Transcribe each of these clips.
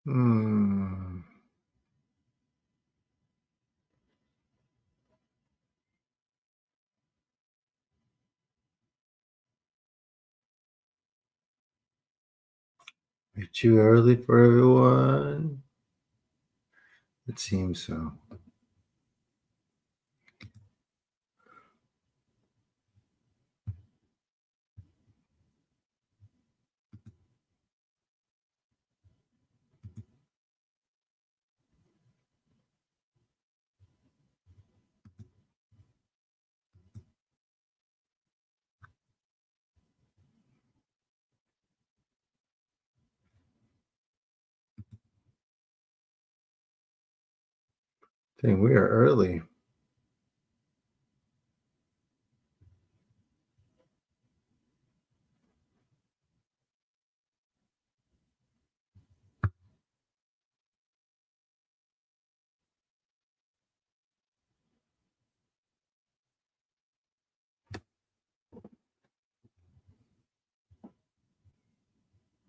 Hmm. We're too early for everyone. It seems so. Dang, we are early.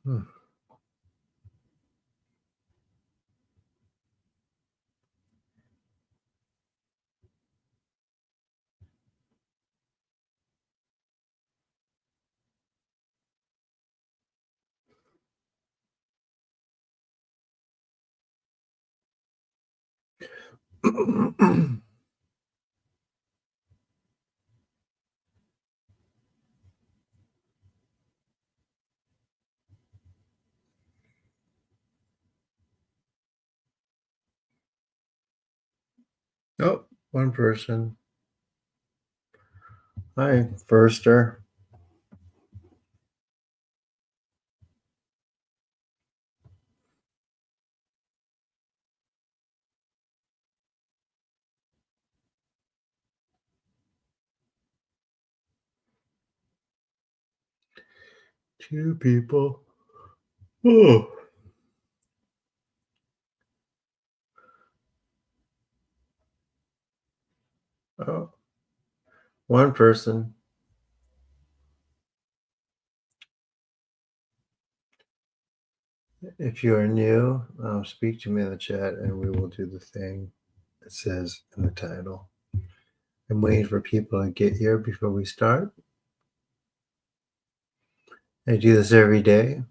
Hmm. Oh, one person. Hi, Firster. 2 people. Oh. Oh, one person. If you are new, speak to me in the chat and we will do the thing it says in the title. I'm waiting for people to get here before we start. I do this every day.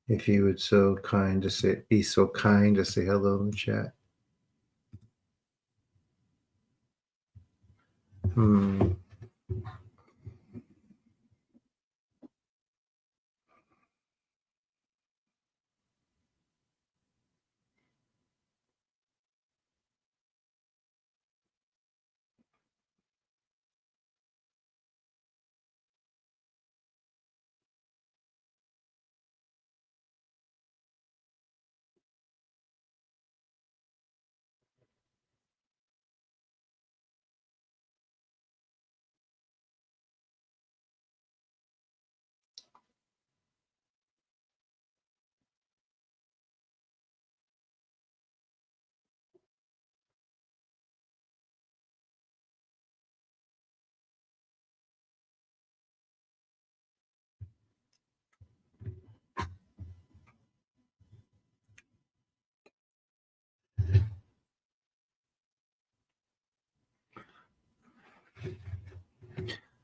If you would be so kind to say hello in the chat. Hmm.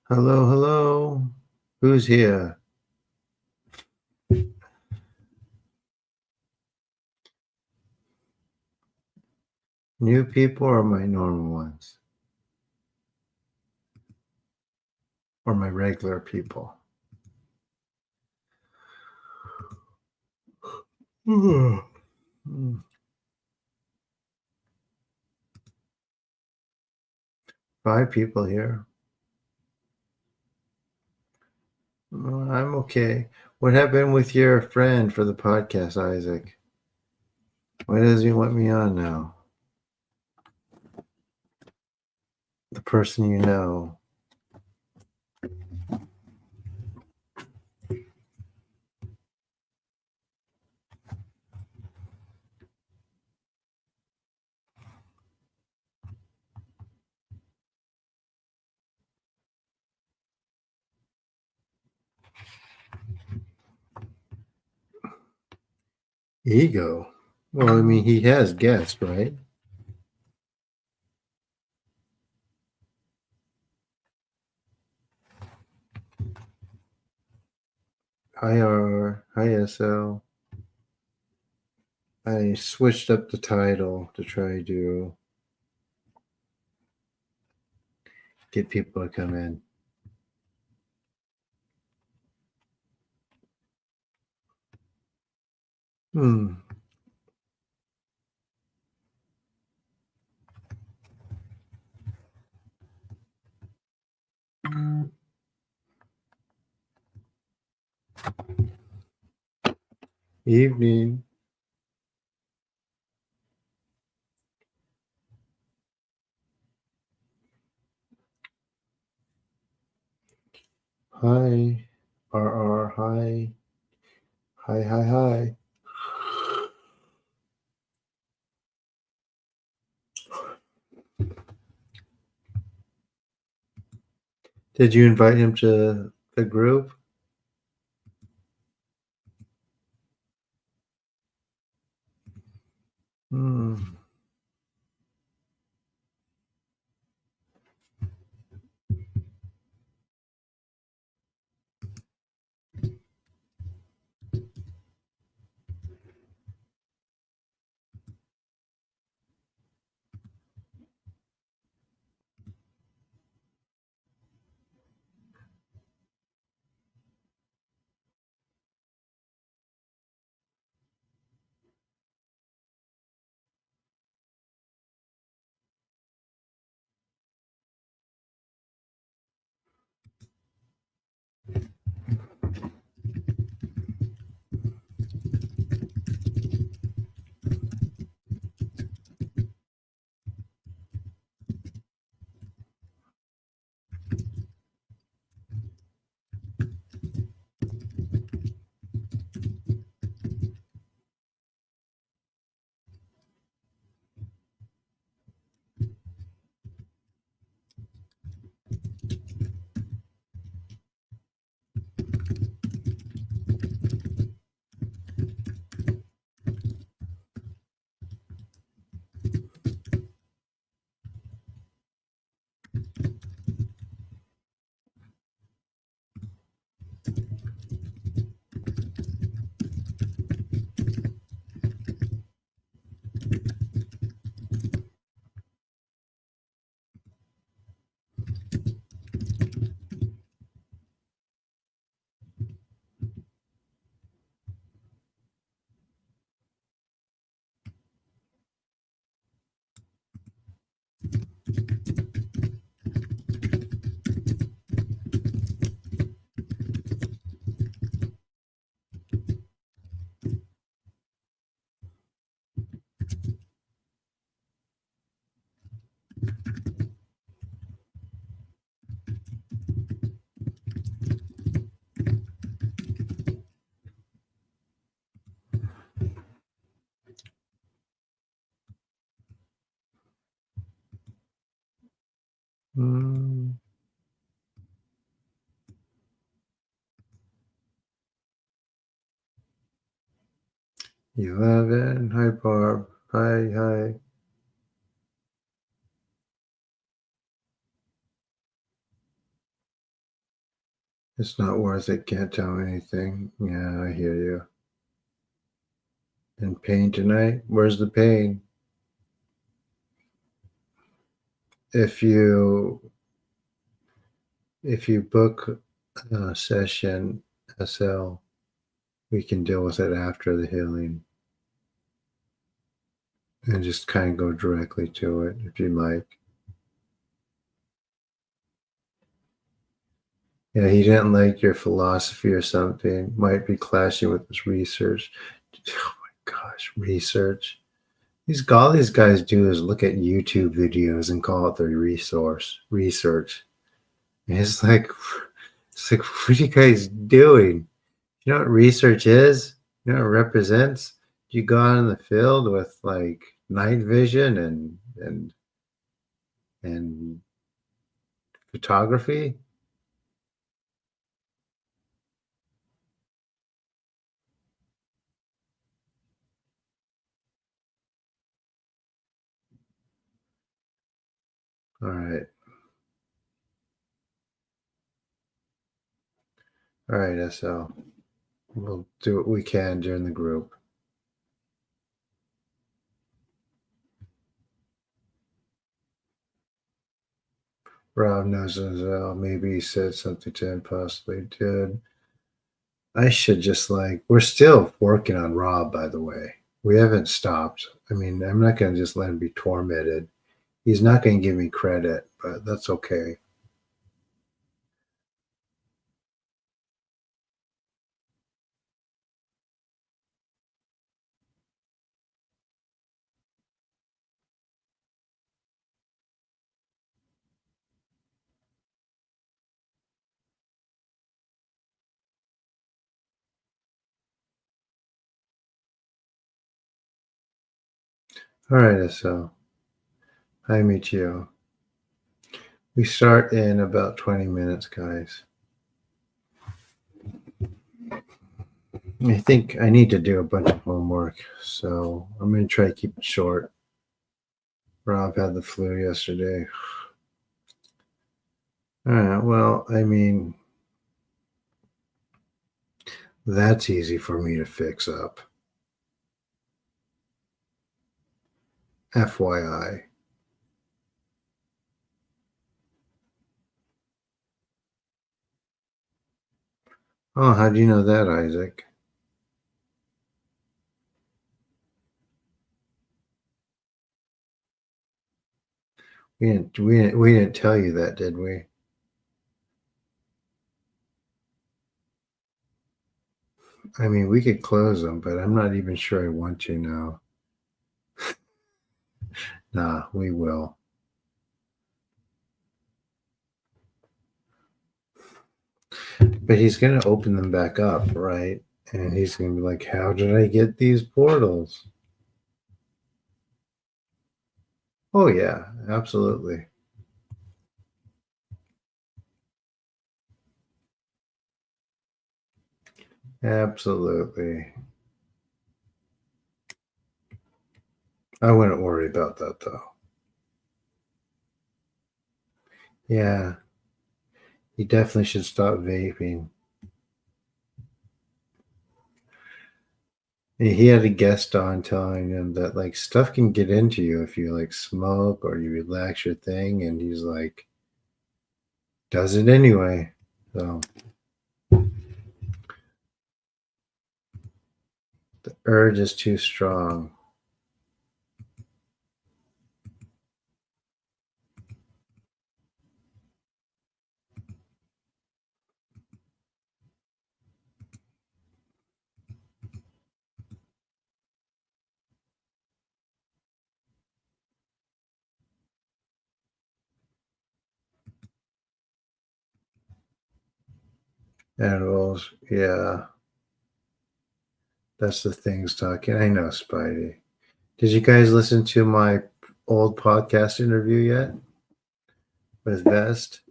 Hello, hello. Who's here? New people or my normal ones? Or my regular people? 5 people here. I'm okay. What happened with your friend for the podcast, Isaac? Why does he want me on now? The person you know. Ego. Well, I mean, he has guests, right? Hi R, hi SL. I switched up the title to try to get people to come in. Hmm. Evening. Hi. RR. Hi. Hi, hi, hi. Did you invite him to the group? Hmm. Hmm. 11. Hi, Barb. Hi, hi. It's not worth it. Can't tell me anything. Yeah, I hear you. In pain tonight? Where's the pain? If you book a session SL, we can deal with it after the healing and just kind of go directly to it if you like. Yeah, he didn't like your philosophy or something. Might be clashing with his research. Oh my gosh, research. All these guys do is look at YouTube videos and call it their research. And it's like, what are you guys doing? You know what research is? You know what it represents? You go out in the field with like night vision and photography. All right. All right, SL. We'll do what we can during the group. Rob knows as well. Maybe he said something to him, possibly did. I should just like, we're still working on Rob, by the way. We haven't stopped. I mean, I'm not going to just let him be tormented. He's not going to give me credit, but that's okay. All right, so hi, Michio. We start in about 20 minutes, guys. I think I need to do a bunch of homework, so I'm going to try to keep it short. Rob had the flu yesterday. All right, well, I mean, that's easy for me to fix up. FYI. Oh, how do you know that, Isaac? We didn't tell you that, did we? I mean, we could close them, but I'm not even sure I want to now. Nah, we will. But he's going to open them back up, right? And he's going to be like, how did I get these portals? Oh, yeah, absolutely. Absolutely. I wouldn't worry about that, though. Yeah, he definitely should stop vaping. He had a guest on telling him that like stuff can get into you if you like smoke or you relax your thing, and he's like, does it anyway. So the urge is too strong. Animals, yeah, that's the things talking. I know, Spidey. Did you guys listen to my old podcast interview yet with Vest?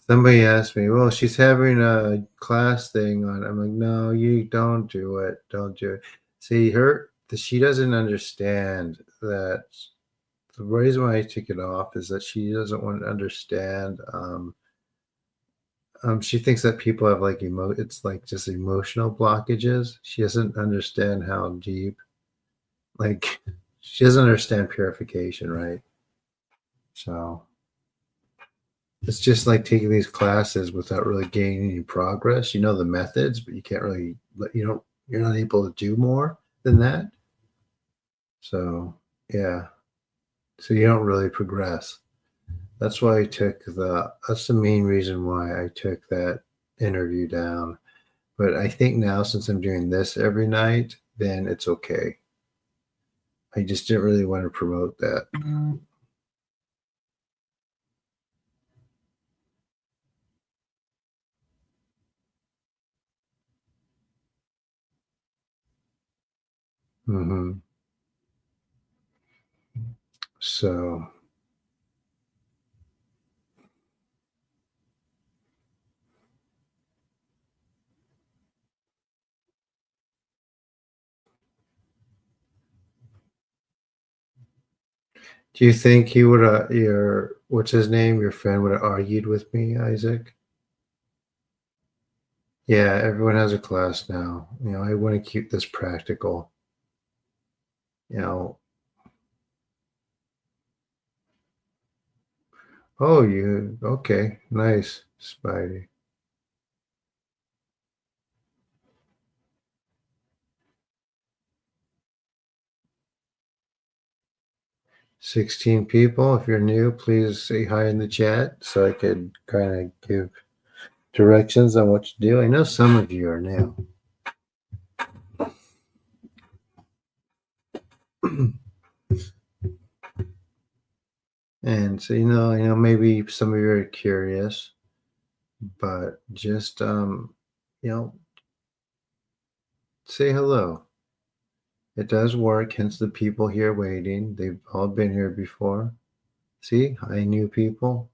Somebody asked me, well, she's having a class thing on. I'm like, no, you don't do it. Don't do it. See, she doesn't understand that the reason why I took it off is that she doesn't want to understand. She thinks that people have like it's like just emotional blockages. She doesn't understand how deep, like, she doesn't understand purification, right? So it's just like taking these classes without really gaining any progress. You know the methods, but you can't really, you're not able to do more than that. So, yeah. So you don't really progress. That's the main reason why I took that interview down. But I think now, since I'm doing this every night, then it's okay. I just didn't really want to promote that. Hmm. So, Do you think he would your what's his name? Your friend would have argued with me, Isaac? Yeah, everyone has a class now. I want to keep this practical. You know, oh, you okay? Nice, Spidey. 16 people. If you're new, please say hi in the chat so I could kind of give directions on what to do. I know some of you are new. And so, maybe some of you are curious, but just, you know, say hello. It does work, hence the people here waiting. They've all been here before. See, hi, new people.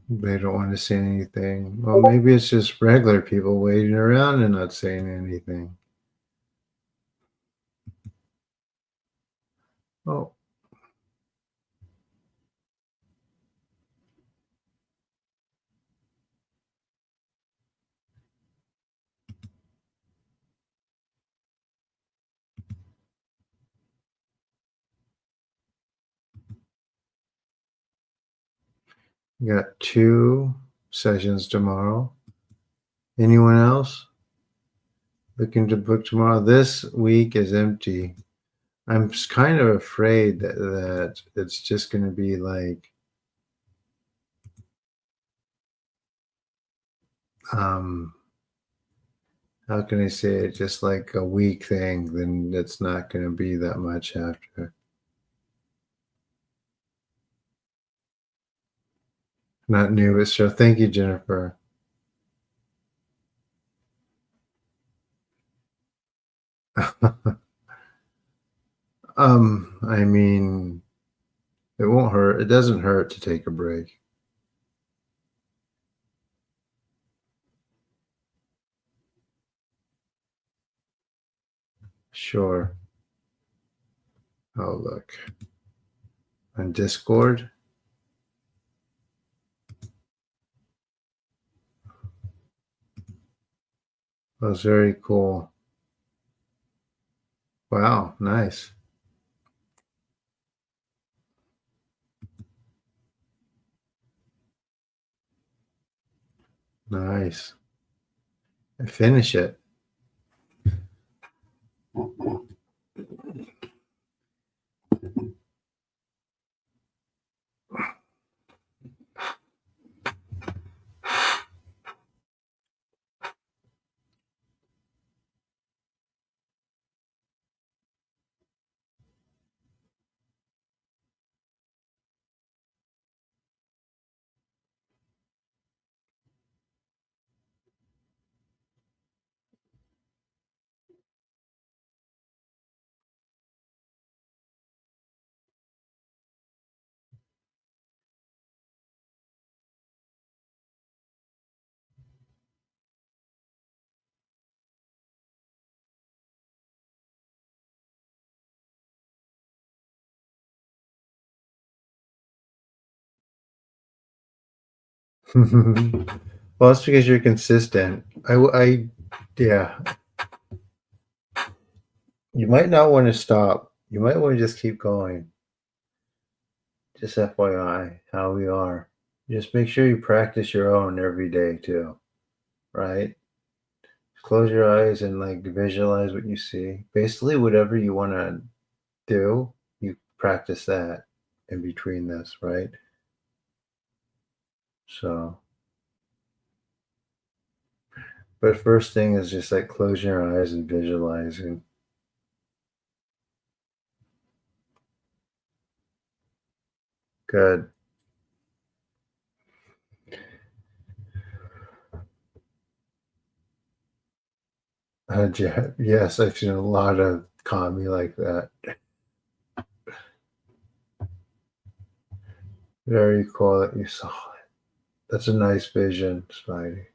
They don't want to say anything. Well, maybe it's just regular people waiting around and not saying anything. Oh, we got 2 sessions tomorrow. Anyone else looking to book tomorrow? This week is empty. I'm kind of afraid that it's just going to be like, um, how can I say it? Just like a week thing. Then it's not going to be that much after. Not new, but sure. Thank you, Jennifer. I mean, it won't hurt. It doesn't hurt to take a break. Sure. Oh, look. On Discord. That was very cool. Wow, nice. Nice. And finish it. Well, it's because you're consistent. Yeah. You might not want to stop. You might want to just keep going. Just FYI, how we are. Just make sure you practice your own every day too, right? Close your eyes and like visualize what you see. Basically, whatever you want to do, you practice that in between this, right? So, but first thing is just like close your eyes and visualizing. Good. Yes, I've seen a lot of kami like that. Very cool that you saw it. That's a nice vision, Spidey.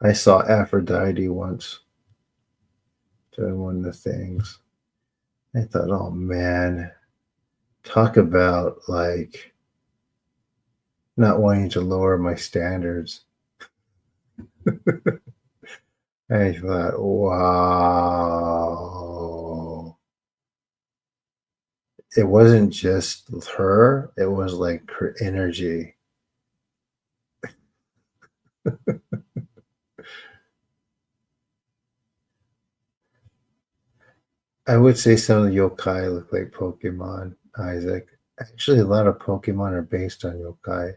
I saw Aphrodite once doing one of the things. I thought, oh man, talk about like not wanting to lower my standards. I thought, wow. It wasn't just her, it was like her energy. I would say some of the yokai look like Pokemon, Isaac. Actually, a lot of Pokemon are based on yokai.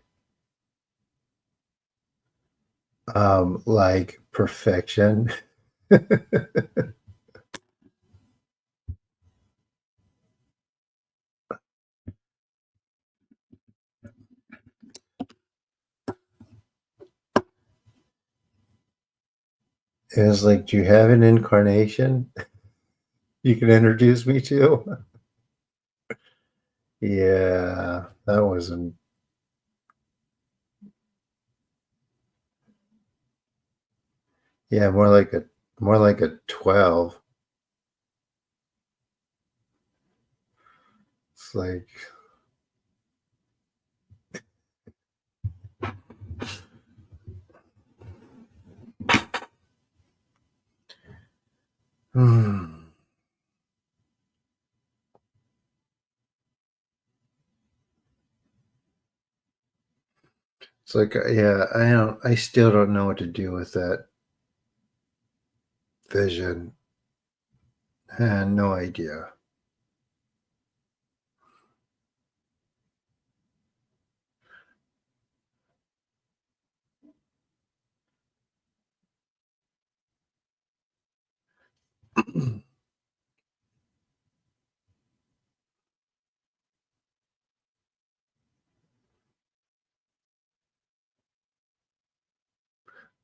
Like perfection. It was like, do you have an incarnation you can introduce me to? Yeah, that wasn't. Yeah, more like a 12. It's like, hmm. It's like, yeah, I still don't know what to do with that vision. No idea.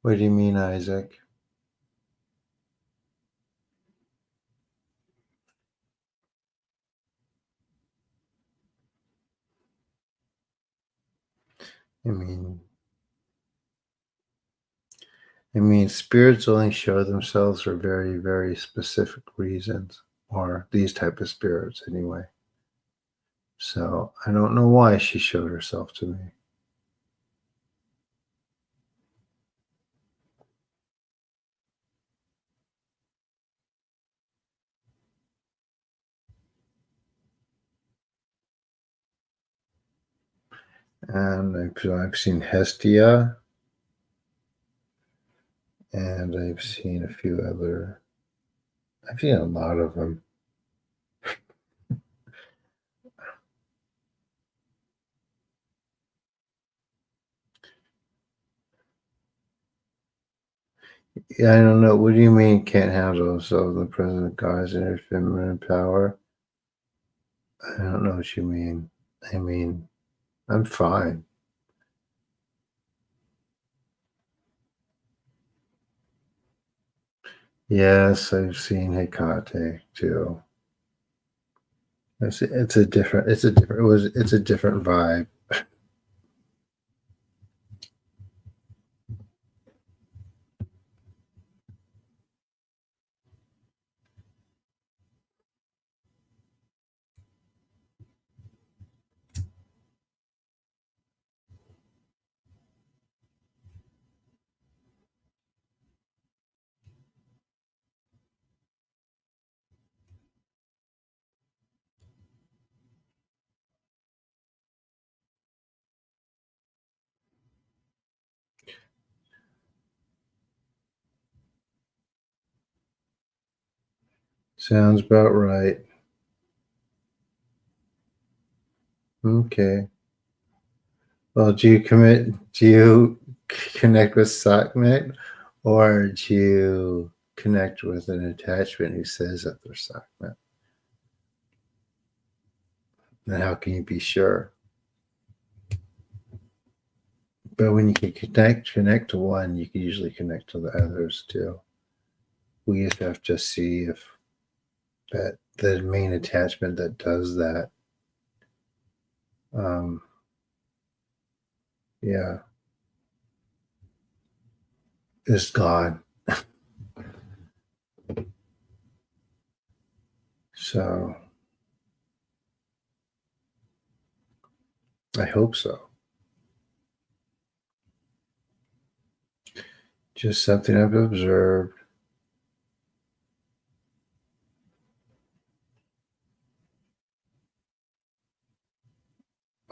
What do you mean, Isaac? I mean, spirits only show themselves for very, very specific reasons, or these type of spirits, anyway. So I don't know why she showed herself to me. And I've seen Hestia, and I've seen a few other. I've seen a lot of them. Yeah, I don't know. What do you mean can't handle themselves? The present guise in her feminine power? I don't know what you mean. I mean, I'm fine. Yes, I've seen Hecate too. It's a different vibe. Sounds about right. Okay. Well, do you connect with Sakmet, or do you connect with an attachment who says that they're Sakmet? And how can you be sure? But when you can connect to one, you can usually connect to the others too. We just have to see if that the main attachment that does that, um, yeah, is gone. So I hope so. Just something I've observed.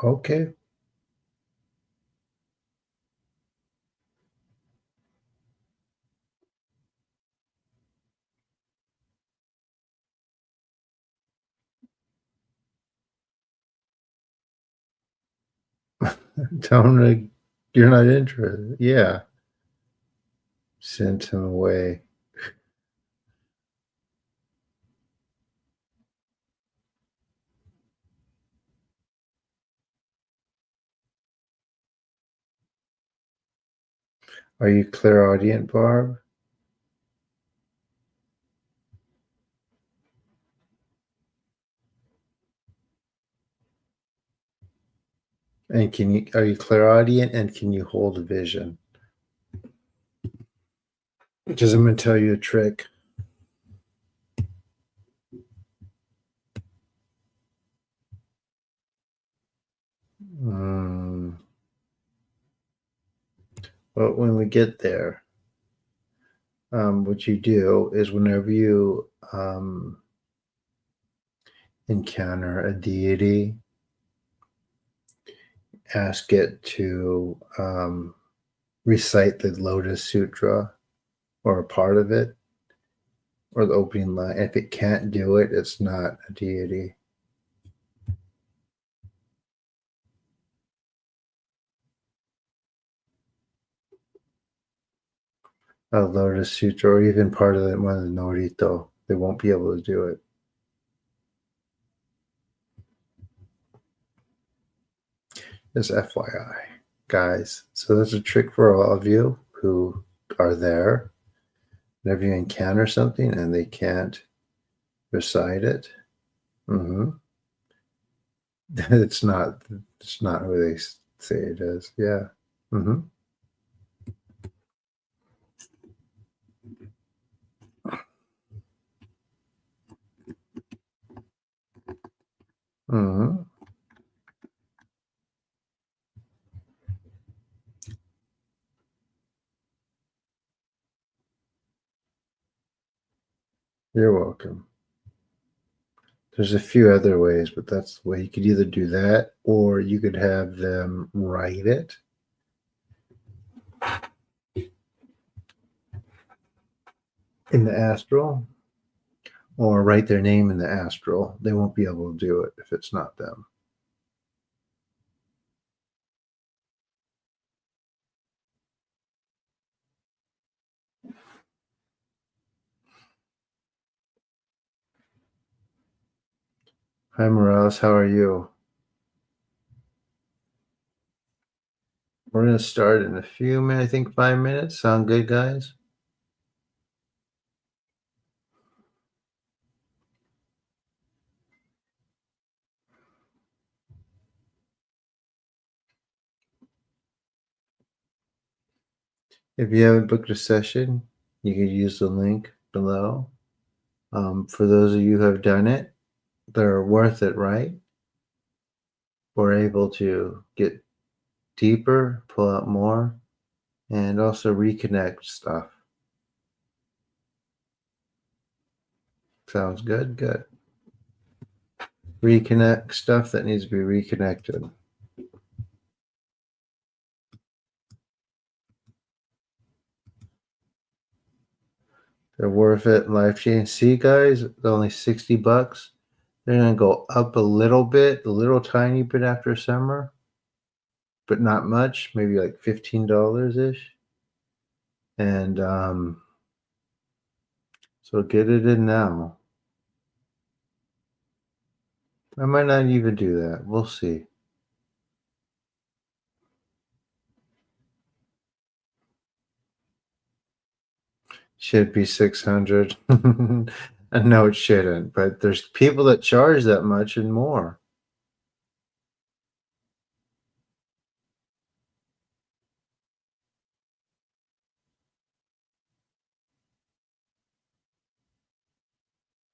Okay. Tell him you're not interested. Yeah. Sent him away. Are you clairaudient, Barb? And are you clairaudient and can you hold a vision? Because I'm going to tell you a trick. But when we get there, what you do is whenever you encounter a deity, ask it to recite the Lotus Sutra or a part of it or the opening line. If it can't do it, it's not a deity. A Lotus Sutra or even part of one of the Norito, they won't be able to do it. Just FYI, guys. So that's a trick for all of you who are there. Whenever you encounter something and they can't recite it, it's not who they say it is. Yeah. Mm-hmm. Mm-hmm. You're welcome. There's a few other ways, but that's the way. You could either do that or you could have them write it in the astral or write their name in the astral. They won't be able to do it if it's not them. Hi, Morales. How are you? We're going to start in a few minutes. I think 5 minutes. Sound good, guys? If you haven't booked a session, you can use the link below. For those of you who have done it, they're worth it, right? We're able to get deeper, pull out more, and also reconnect stuff. Sounds good? Good. Reconnect stuff that needs to be reconnected. They're worth it. Life change. See, guys, it's only $60. They're going to go up a little bit, a little tiny bit after summer, but not much, maybe like $15 ish. And so get it in now. I might not even do that. We'll see. should be 600. And no, it shouldn't. But there's people that charge that much and more.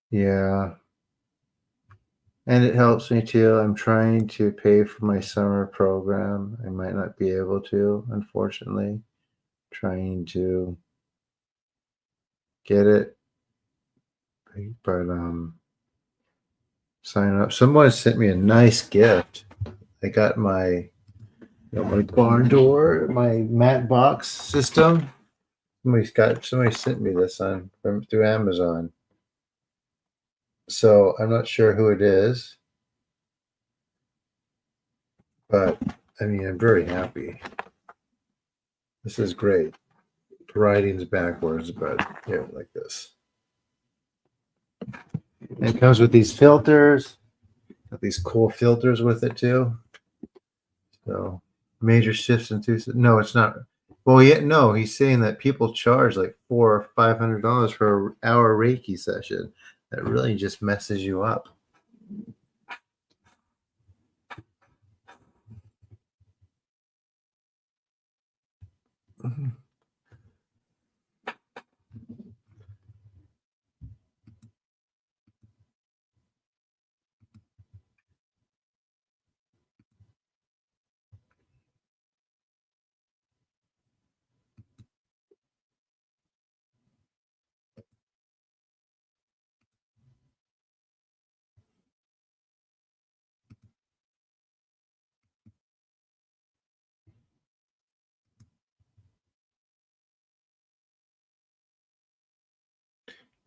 Yeah. And it helps me too. I'm trying to pay for my summer program. I might not be able to, unfortunately. Trying to get it, but sign up. Someone sent me a nice gift. I got my barn door, my mat box system. Somebody sent me this on from through Amazon. So I'm not sure who it is, but I mean I'm very happy. This is great. The writing's backwards, but yeah, like this. And it comes with these filters. Got these cool filters with it too. So major shifts in two. No, it's not. Well, yeah, no. He's saying that people charge like $400 or $500 for an hour Reiki session. That really just messes you up.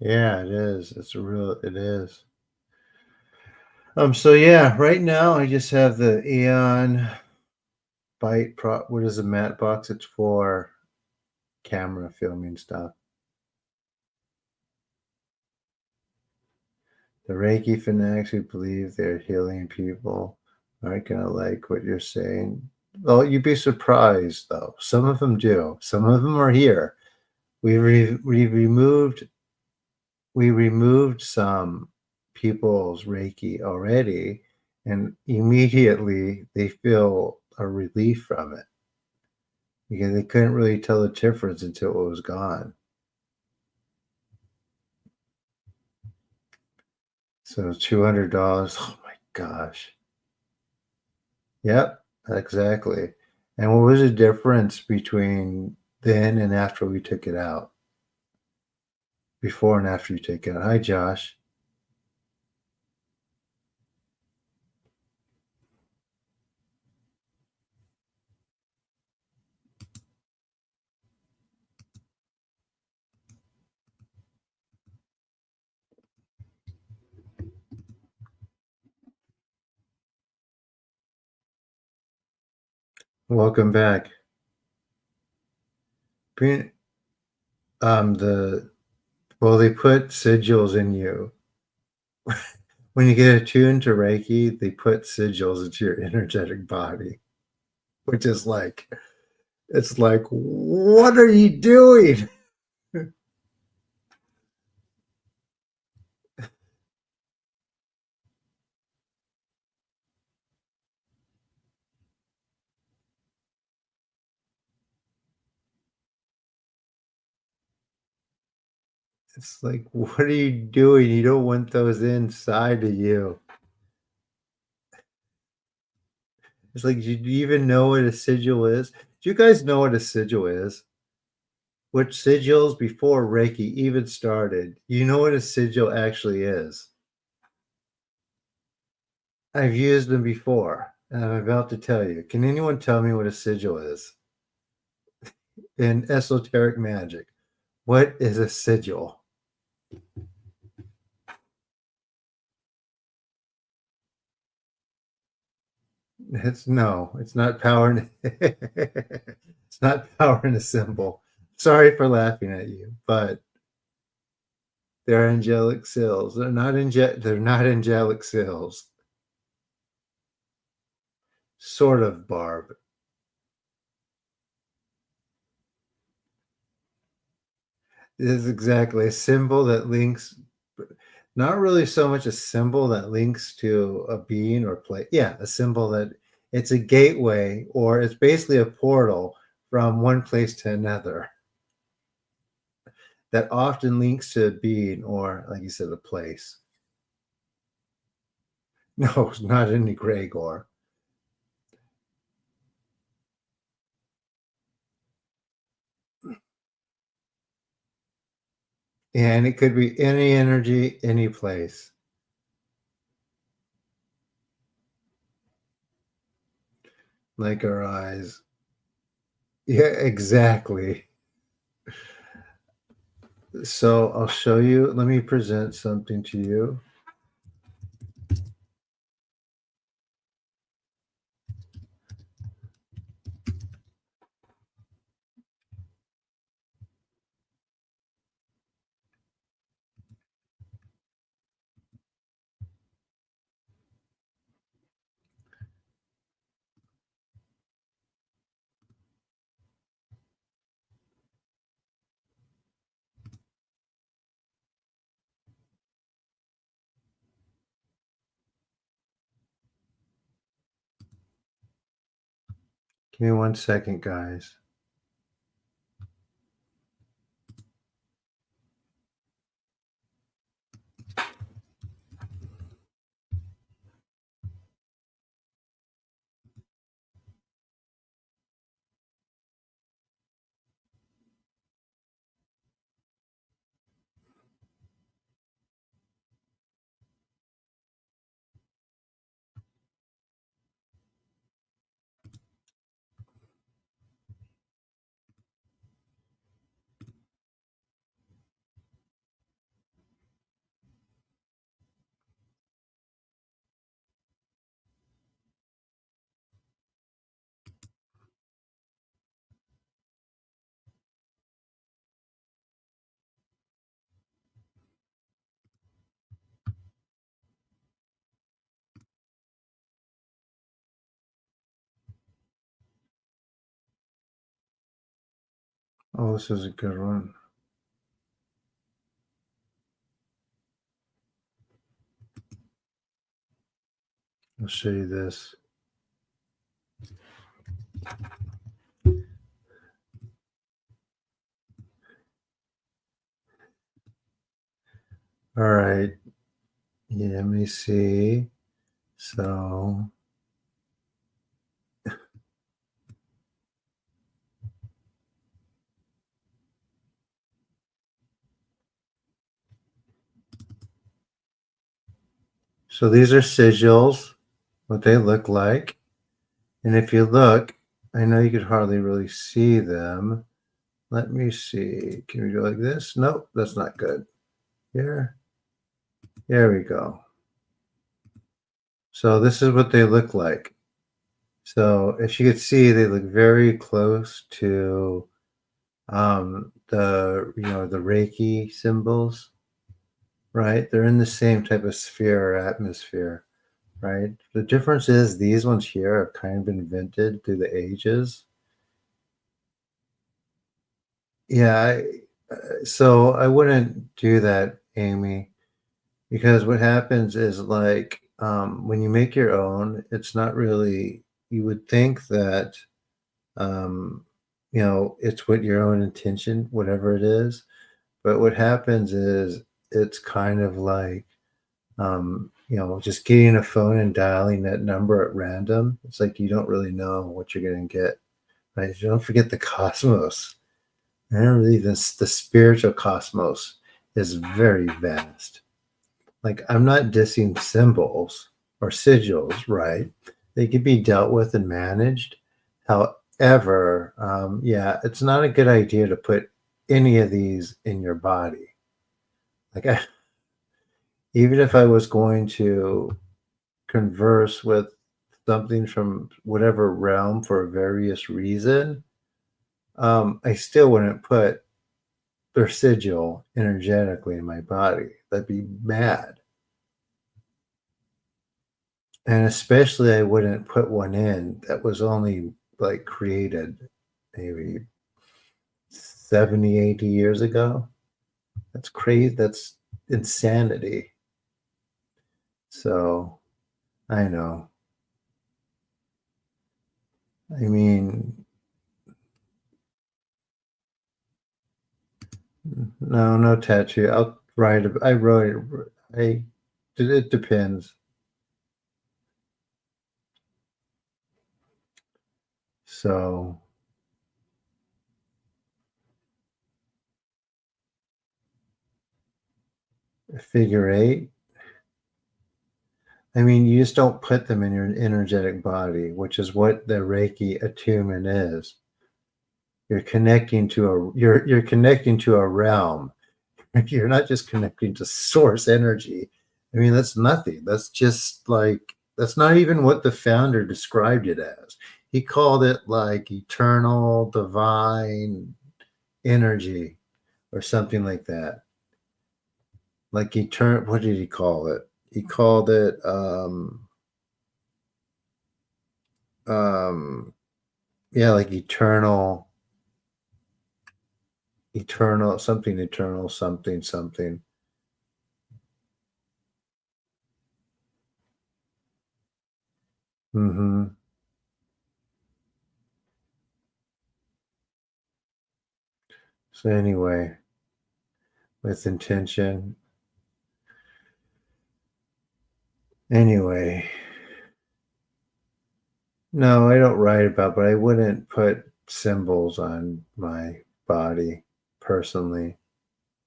Yeah, it is. It's a real. It is. So yeah, right now I just have the Eon Byte Pro. What is a matte box? It's for camera filming stuff. The Reiki fanatics who believe they're healing people aren't gonna like what you're saying. Well, you'd be surprised though. Some of them do. Some of them are here. We removed some people's Reiki already, and immediately they feel a relief from it because they couldn't really tell the difference until it was gone. So $200. Oh my gosh. Yep, exactly. And what was the difference between then and after we took it out? Before and after you take it out. Hi, Josh. Welcome back. Being- the well, they put sigils in you. When you get attuned to Reiki, they put sigils into your energetic body, which is like, it's like, what are you doing? It's like, what are you doing? You don't want those inside of you. It's like, do you even know what a sigil is? Do you guys know what a sigil is? Which sigils before Reiki even started? You know what a sigil actually is? I've used them before, and I'm about to tell you. Can anyone tell me what a sigil is in esoteric magic? What is a sigil? It's not power. It's not power in a symbol. Sorry for laughing at you, but they're angelic seals. They're not angelic seals. Sort of, Barb. is exactly a symbol that links, not really so much a symbol that links to a being or place. Yeah, a symbol that it's a gateway or it's basically a portal from one place to another that often links to a being or, like you said, a place. No, it's not an egregore. And it could be any energy, any place, like our eyes. Yeah, exactly. So I'll show you. Let me present something to you. Give me 1 second, guys. Oh, this is a good one. I'll show you this. All right. Yeah, let me see. So, so these are sigils, what they look like. And if you look, I know you could hardly really see them. Let me see. Can we go like this? Nope, that's not good. Here. There we go. So this is what they look like. So if you could see, they look very close to the Reiki symbols, right? They're in the same type of sphere or atmosphere, right? The difference is these ones here have kind of been invented through the ages. Yeah, so I wouldn't do that, Amy, because what happens is like when you make your own, it's not really, you would think that um, it's what your own intention, whatever it is. But what happens is it's kind of like, just getting a phone and dialing that number at random. It's like you don't really know what you're going to get. Right? Don't forget the cosmos. And really, the spiritual cosmos is very vast. Like, I'm not dissing symbols or sigils, right? They can be dealt with and managed. However, yeah, it's not a good idea to put any of these in your body. Like, even if I was going to converse with something from whatever realm for a various reason, I still wouldn't put their sigil energetically in my body. That'd be mad. And especially, I wouldn't put one in that was only like created maybe 70, 80 years ago. That's crazy. That's insanity. So I know. I mean, no, no tattoo. I'll write. I wrote it. I. It depends. So figure eight. I mean, you just don't put them in your energetic body, which is what the Reiki attunement is. You're connecting to a realm. You're not just connecting to source energy. I mean, that's nothing. That's just like that's not even what the founder described it as. He called it like eternal divine energy or something like that. Like eternal, what did he call it? He called it um yeah, like eternal something, eternal something something. Mm-hmm. So anyway, with intention. Anyway, no, I don't write about, but I wouldn't put symbols on my body personally.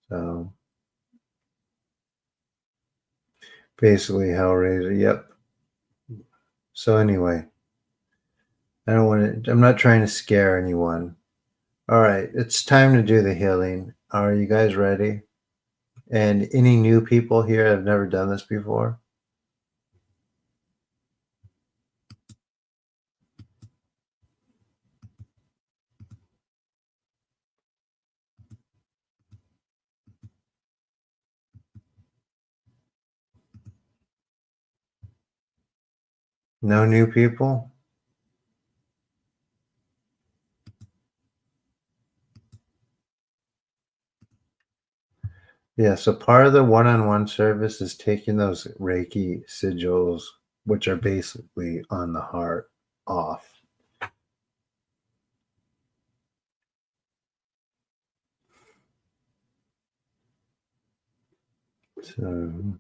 So basically, Hellraiser. Yep. So anyway, I don't want to. I'm not trying to scare anyone. All right, it's time to do the healing. Are you guys ready? And any new people here have never done this before? No new people? Yeah, so part of the one-on-one service is taking those Reiki sigils, which are basically on the heart, off. So,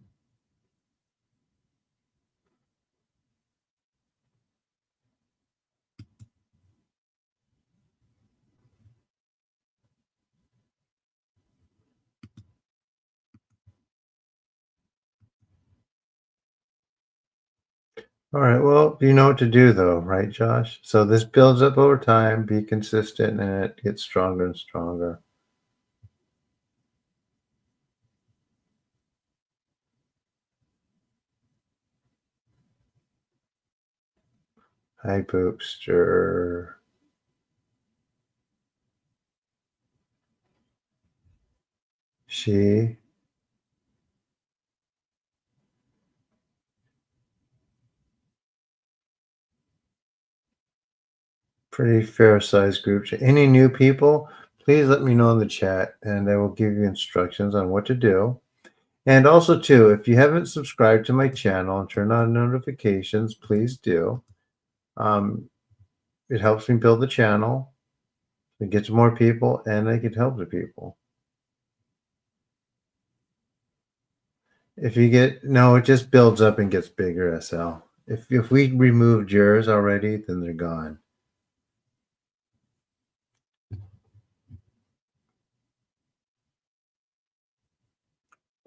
all right, well, you know what to do though, right, Josh? So this builds up over time, be consistent, and it gets stronger and stronger. Hi, Boopster. She, pretty fair sized group. Any new people, please let me know in the chat and I will give you instructions on what to do. And also, too, if you haven't subscribed to my channel and turned on notifications, please do. Um, it helps me build the channel. It gets more people and I can help the people. If you get no, it just builds up and gets bigger, SL. If we removed yours already, then they're gone.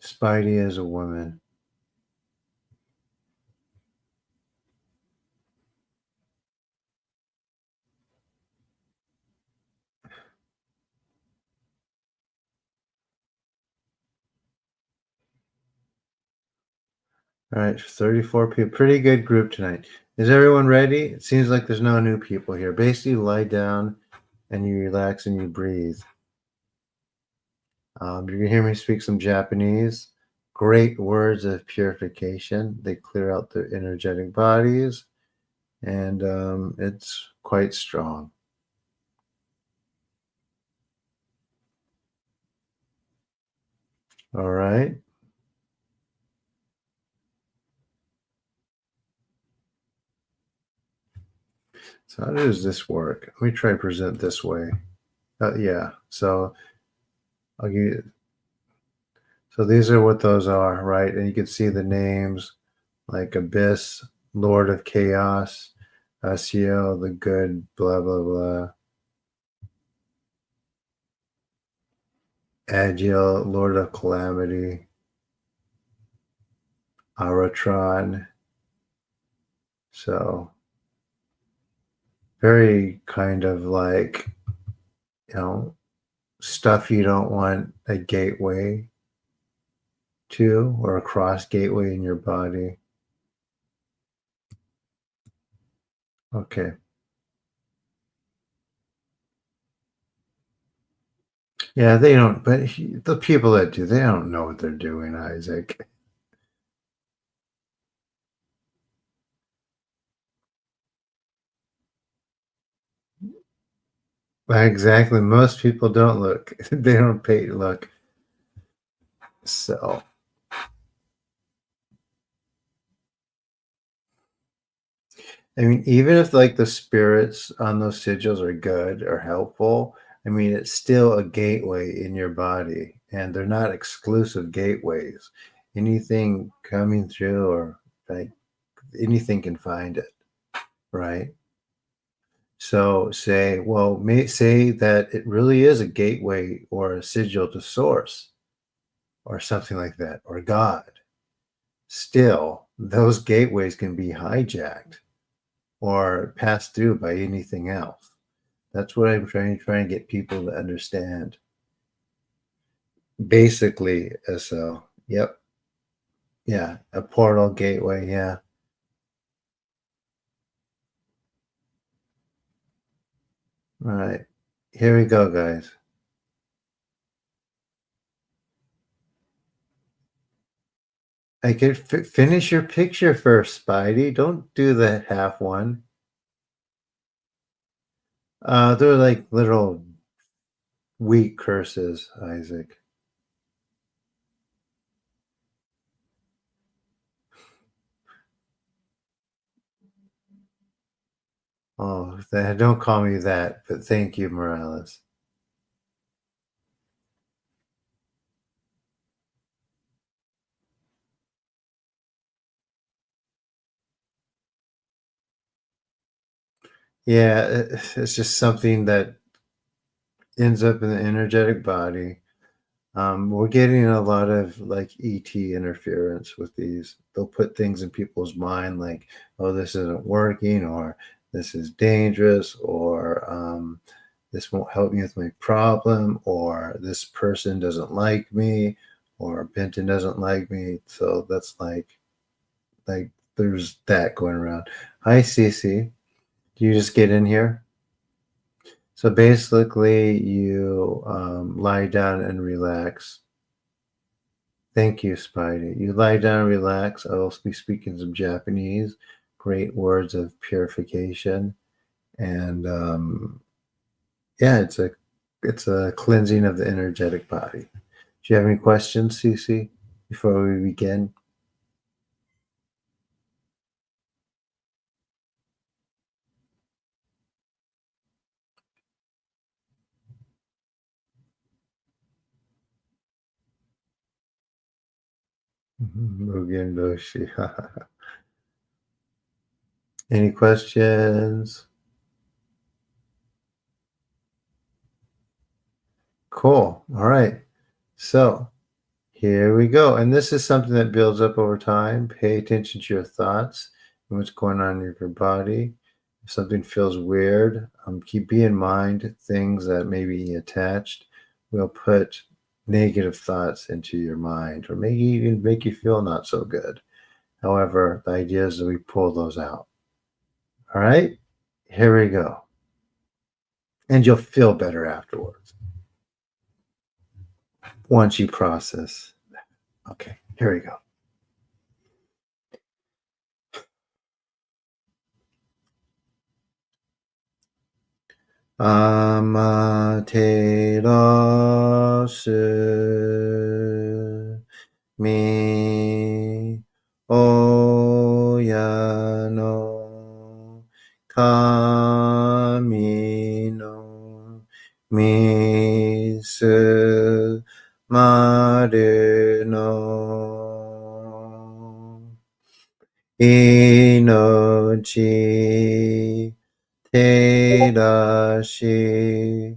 Spidey is a woman. All right, 34 people. Pretty good group tonight. Is everyone ready? It seems like there's no new people here. Basically, lie down and you relax and you breathe. You're gonna hear me speak some Japanese. Great words of purification. They clear out the energetic bodies, and it's quite strong. All right. So how does this work? Let me try to present this way. Yeah. So I'll give you, so these are what those are, right? And you can see the names like Abyss, Lord of Chaos, Asiel, the Good, blah blah blah. Agile, Lord of Calamity, Aratron. So very kind of like, you know, stuff you don't want a gateway to or a cross gateway in your body. Okay. Yeah, they don't, but the people that do, they don't know what they're doing, Isaac. Exactly. Most people don't look. They don't pay to look. So, I mean, even if like the spirits on those sigils are good or helpful, I mean, it's still a gateway in your body, and they're not exclusive gateways. Anything coming through or like anything can find it, right? So say, well, say that it really is a gateway or a sigil to source or something like that, or God. Still, those gateways can be hijacked or passed through by anything else. That's what I'm trying to get people to understand. Basically, so yep, yeah, a portal gateway, yeah. All right, here we go, guys. I could finish your picture first, Spidey. Don't do the half one. They're like little weak curses, Isaac. Oh, don't call me that, but thank you, Morales. Yeah, it's just something that ends up in the energetic body. We're getting a lot of like ET interference with these. They'll put things in people's mind like, oh, this isn't working, or this is dangerous, or this won't help me with my problem, or this person doesn't like me, or Benton doesn't like me. So that's like there's that going around. Hi, Cece. Do you just get in here? So basically, you lie down and relax. Thank you, Spidey. You lie down and relax. I will be speaking some Japanese. Great words of purification, and yeah, it's a cleansing of the energetic body. Do you have any questions, Cece, before we begin? Mugen Doshi. Any questions? Cool. All right. So here we go. And this is something that builds up over time. Pay attention to your thoughts and what's going on in your body. If something feels weird, keep in mind things that may be attached will put negative thoughts into your mind or maybe even make you feel not so good. However, the idea is that we pull those out. All right, here we go. And you'll feel better afterwards once you process. Okay, here we go. Amaterasu. み、親の神のみすまるの命照らし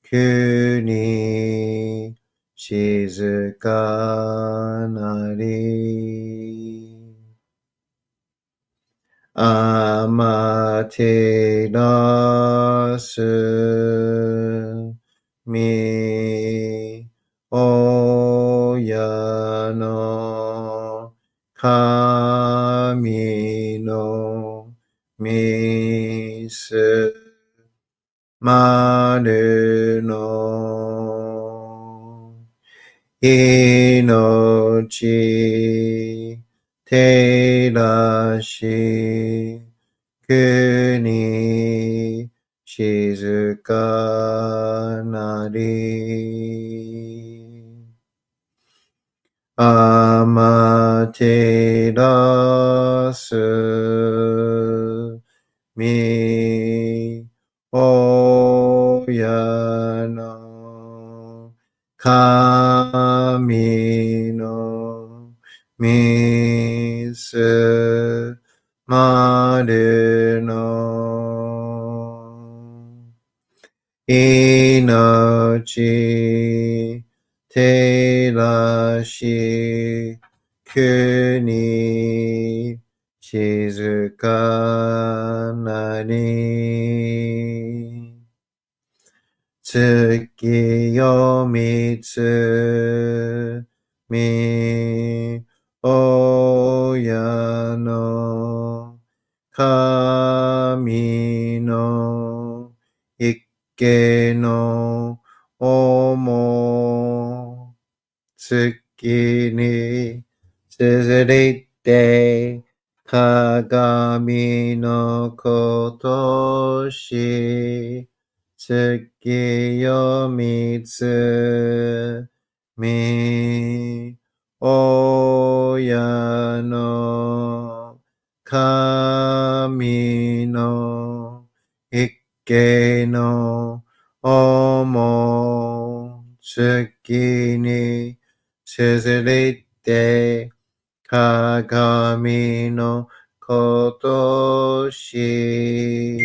国静かなり天照らすみ親の神のみすまるの命照らし国静かなり天照らすみ親の神のみすまるの命照らし国静かなり月よみつみ親の神の一家の思月に綴りて鏡のことし月よみつみ親の神の一家の思月に綴りて鏡のことし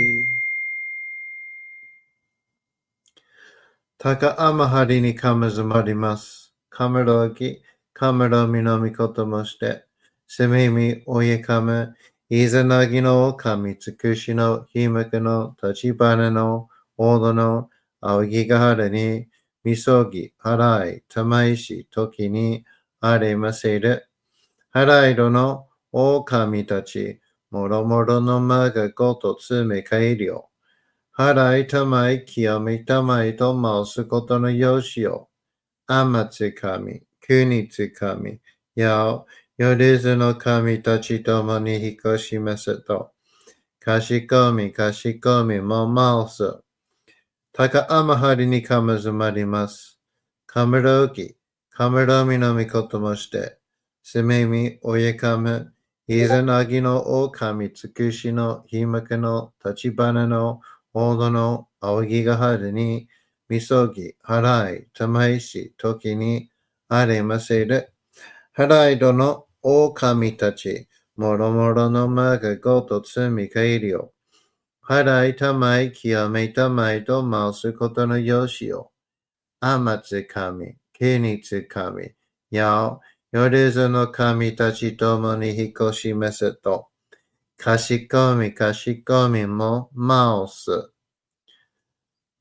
高天張にかむずまります。かむろき、かむろみのみこともして、せみみおyeかむ、いざなぎの神つくしのひむくの立ち花のおどのあぎがはれに、みそぎ、はらい、たまいし、ときにありませる。はらいどの狼たち、もろもろのまがごとつめかいりょ。払いたまい、清めたまいと申すことのよしを。天つかみ、国つかみ、よりずの神たちともに引こしますと。かしこみも申す。高天張りにかむずまります。かむろき、かむろみのみこともして。すめみ、おyeかむ、いざなぎの狼つくしのひむくの立ち花の大戸の仰ぎがはるに、みそぎ、払い、たまいし、時にありませる。払いどの狼たち、もろもろのまがごとつみかいりよ。払いたまい、清めたまいと申すことのよしよ。天つかみ、国つかみ、よりずの神たちともに引こしますと。かしこみも申す。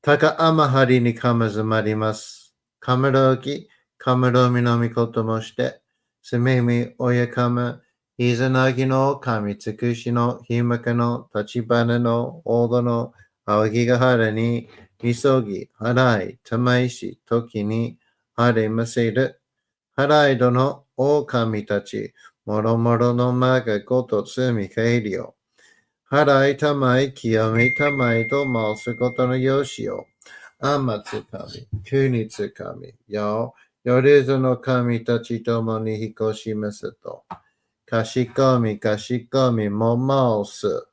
高天張りにかむずまります。かむろき、かむろみのみこともして、すめみおやかむ、いざなぎの神つくしのひむかの立ち花の大戸の仰ぎがはらに、みそぎ、払い、たまいし、時にありませる。払いどの狼たち、もろもろのまがごとつみかえりよ。払いたまい、清めたまいと申すことのよしよ。天つかみ、国つかみ、よよりずの神たちともに引こしめすと。かしこみかしこみももす。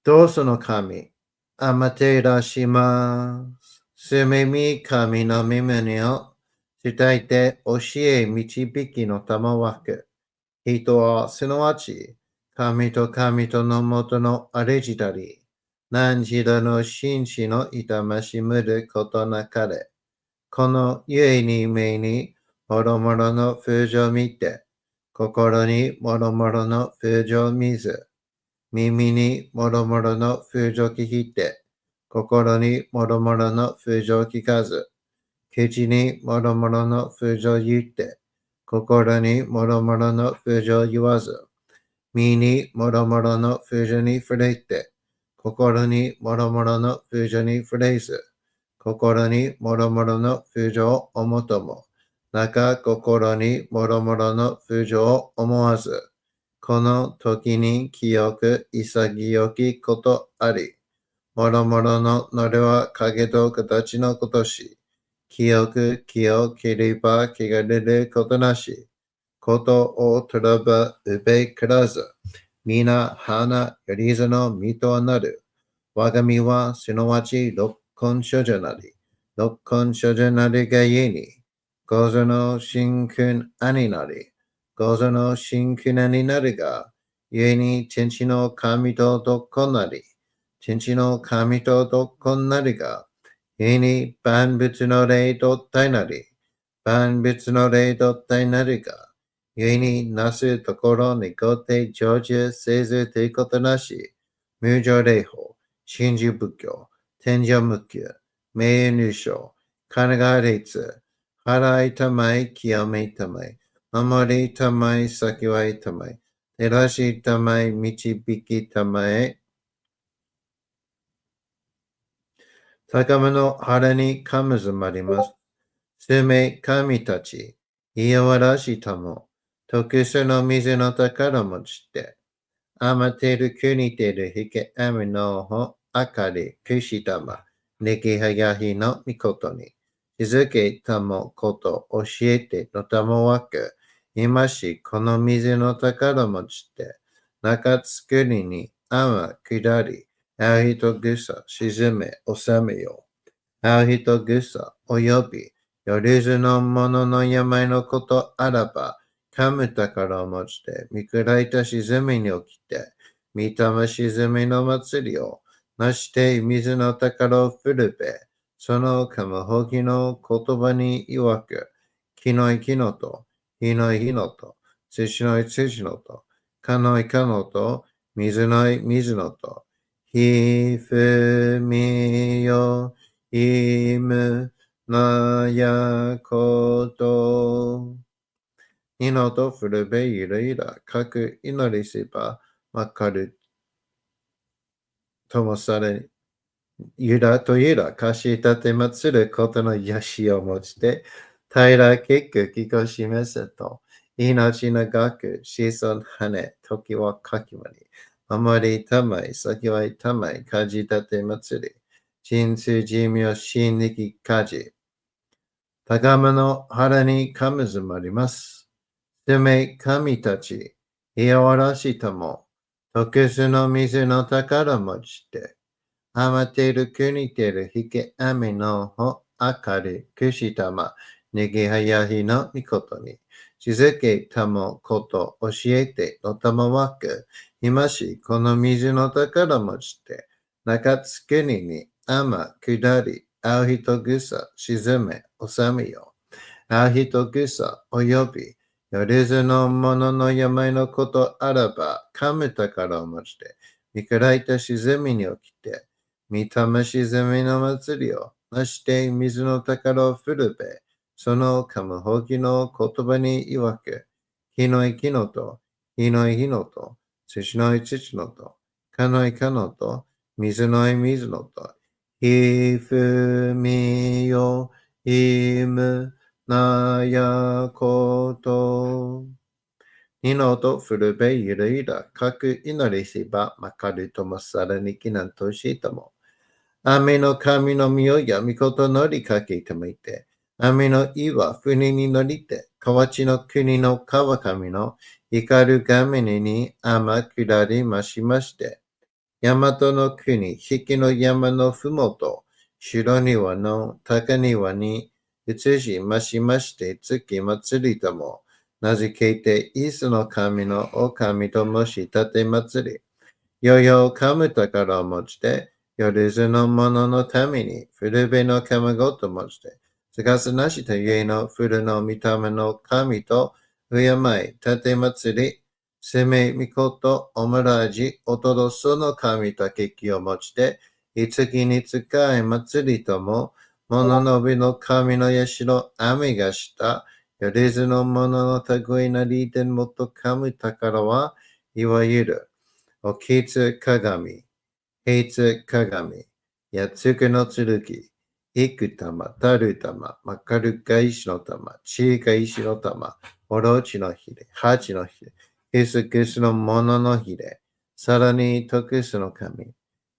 どうその神。あまていらします。すみみ神の耳を伝えて教え導きの玉わけ。人はすなわち、神と神とのもとのあれじたり、何時らの紳士の痛ましむることなかれ。この故に目にもろもろの風情見て、心にもろもろの風情見ず、耳にもろもろの風情聞いて、心にもろもろの風情聞かず、口にもろもろの風情言って、心にもろもろの風情言わず、身にもろもろの風情に触れて、心にもろもろの風情に触れず、心にもろもろの風情を思とも、中心にもろもろの風情を思わず、この時に清く潔きことあり、もろもろののれは影と形のことし、清く清ければ汚れることなし、ことをとらばうべからず、皆花よりずの身となる。我が身はすなわち六根所じなり、六根所じなりがゆえに、五ぞの真君兄なり、五ぞの真君兄なりが、ゆえに天地の神とどこなり、天地の神とどこなりが、ゆえに万物の霊と体なり、万物の霊と体なりが、ゆえになすところにごて成就せずということなし、無常霊法、真珠仏教、天上無休、名入賞、金が律、払いたまい、清めたまい、守りたまい、先はいたまい、照らしたまい、導きたまえ、高めの腹にかむずまります。すめ神たち、いやわらしたも、特殊の水の宝持ちて、あまてる国てるひけあみのほあかりくしたま、ねきはやひのみことに、しずけたもこと教えてのたもわく、今しこの水の宝持ちて、中つくりにあま下り、あひとぐさ沈め収めよう。あう人ぐさおよび、よりずのものの病のことあらば、かむ宝を持ちて、見くらいた沈みに起きて、見たま沈みの祭りを、なして水の宝を振るべ、そのかむほきの言葉に曰く、きのいきのと、ひのいひのと、つしのいつしのと、かのいかのと、水のい水のと、ひふみよ、いむなやこと。いのとふるべゆるいら、かく祈りせば、わかるともされ、ゆらとゆら、かしたてまつることの癒しを持ちて、平ら結く気が示せと、命長く、子孫羽、時はかきまり、守りたまい、先はいたまい、かじたてまつり、人数寿命、心力かじ、高間の腹にかむずまります。すめ神たち、いやわらしたも、特殊の水の宝持ちて、あまてる国てるひけあみのほあかりくしたま、ねぎはやひのみことに、しずけたもこと教えてのたまわく、今しこの水の宝持ちて、中津国にあま下り、あう人ぐさ沈め収めよ。あ人ぐさおよび、よりずのものの病のことあらば、かむ宝を持ちて、見くらいた沈みに起きて、見たま沈みの祭りを、なして水の宝を振るべ、そのかむほきの言葉に曰く、火のいきのと、火のい火のと、土のい土のと、かのいかのと、水のい水のと、ひふみよ、いむ、なやこと。にのとふるべゆるいら、かく祈りしば、まかるともさらにきなんとしとも。雨の神の御代や御事のりかけためて、雨の岩、船に乗りて、河内の国の川上の光る画面に天下りましまして、大和の国、引きの山のふもと、白庭の高庭に移しましまして、月祭りとも、名付けて、イスの神のお神ともし立て祭り、よよかむ宝を持ちて、よるずの者のために、古べのかまごと持ちて、すがすなしとゆえの古の御霊の神と、敬い、立て祭り、せめみこと、おむらじ、おとどその神とけきを持ちて、いつきに使い祭りとも、物のびの神のやしろ、雨がした、よりずの者のたぐいなりでもとかむ宝は、いわゆる、おきつ鏡、平つ鏡、やつくの剣、幾玉、たる玉、まかるか石の玉、ちいか石の玉、おろちのひれ、はちのひれ、くすくすのもののひれ、さらにとくすの神、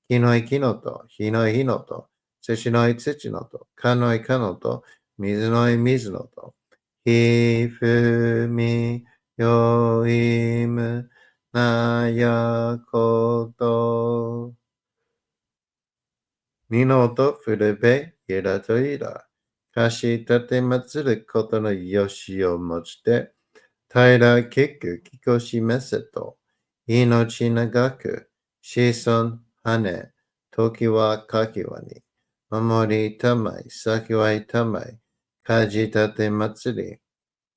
きのいきのと、ひのいひのと、土のい土のと、かのいかのと、水のい水のと、ひふみよいむなやこと、みのとふるべ、いらといら。かしたてまつることのよしをもちて、平らけくきこしめせと、命長く、子孫羽、時はかきわに、守りたまい、先はいたまい、かじたてまつり、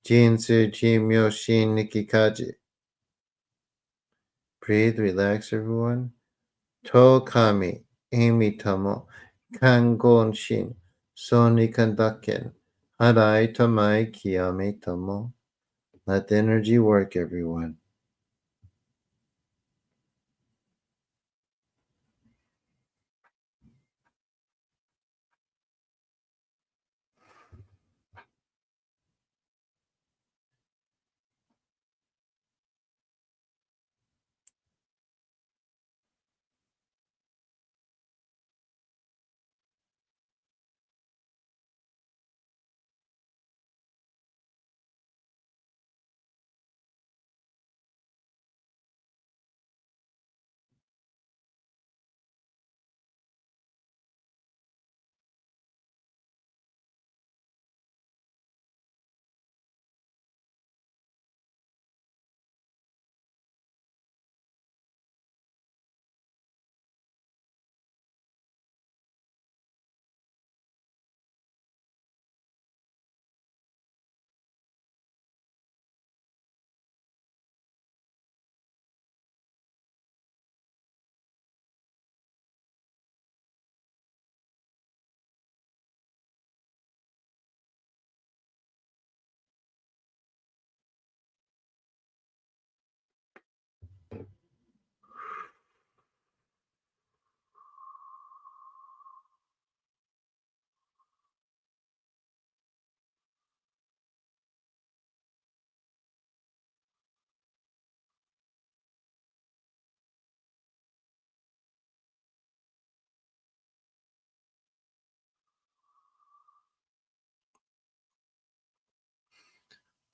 人数地妙心力かじ。Breathe, relax everyone. と神、意味とも、看護心、そにかんだけん、払いとまい清めとも。Let the energy work, everyone.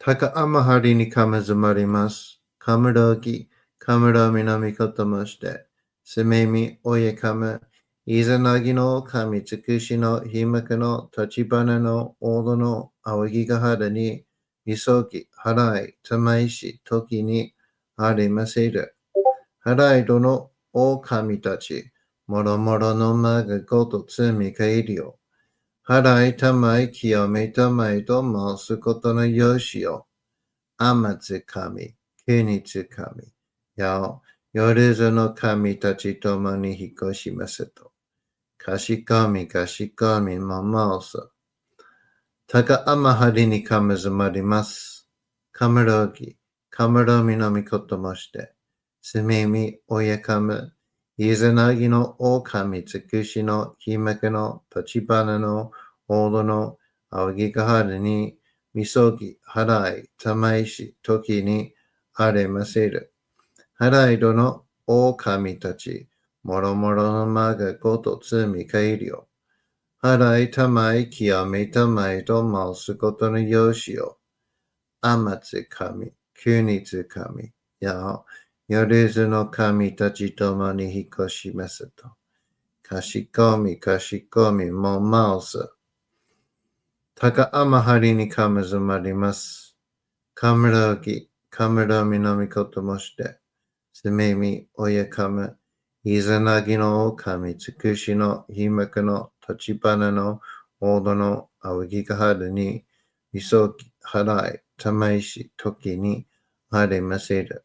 高天張にかめずまります。かむろぎ、かむろみのみこともして、すめみおyeかむ、いざなぎの神尽くしのひまくの立花の大戸の仰ぎがはらに、みそぎ、払い、たまいし、時にありませる。払いどの大神たち、もろもろのまがごとつみかいりよ。払いたまい清めたまいと申すことのよしよ。天津神、国津神、や夜ずの神たちともに引っ越しますと。かしこみかしこみも申す。高天張にかむずまります。かむろぎ、かむろみのみこともして、すみみおやかむ、いざなぎの狼尽くしのひめくの立花の大戸の仰ぎがはるに、みそぎ、払い、たまいし、時にあれませる。払いどの狼たち、もろもろのまがごとつみかいりょ。払いたまいきやめたまいとまうすことのよしを。あまつかみ、きゅうにつかみ、や、よりずの神たちともに引っ越しますと。かしこみもまうす。たかあまはりにかむずまります。かむろぎ、かむろみのみこともして。すめみ、おやかむ。いざなぎの神つくしのひまくの立花の大戸のあわぎがはるに、みそき、はらい、たまいし、ときに、あれませる。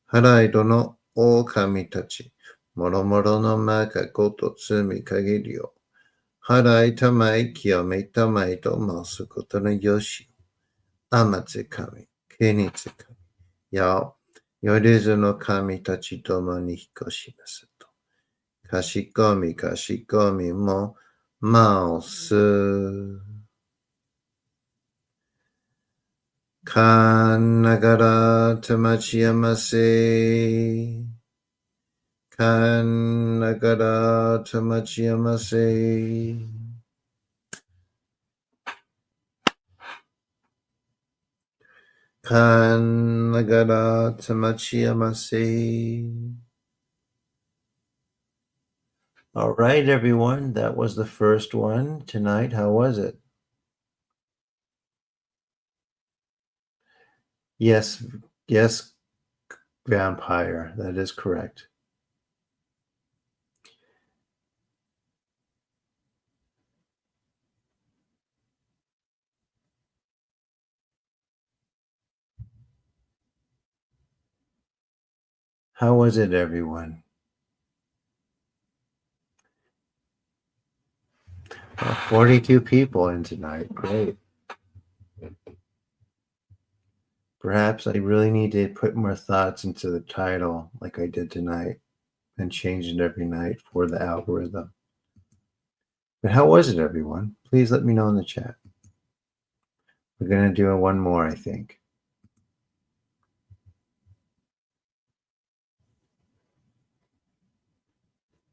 はらいどの狼たち、もろもろのまかごとつみかげりを。はらいたまいきよめたまいとますことのよし。あまつかみ、けにつかみ。やお、よりずの神たちともに引っ越しますと。かしこみも、まおす。かんながらたまちやませ。かんながらたまちやませ。かんながらたまちやませ。All right, everyone. That was the first one tonight. How was it? Yes, yes, vampire. That is correct. How was it, everyone? 42 people in tonight. Great. Perhaps I really need to put more thoughts into the title like I did tonight and change it every night for the algorithm. But how was it, everyone? Please let me know in the chat. We're going to do one more, I think.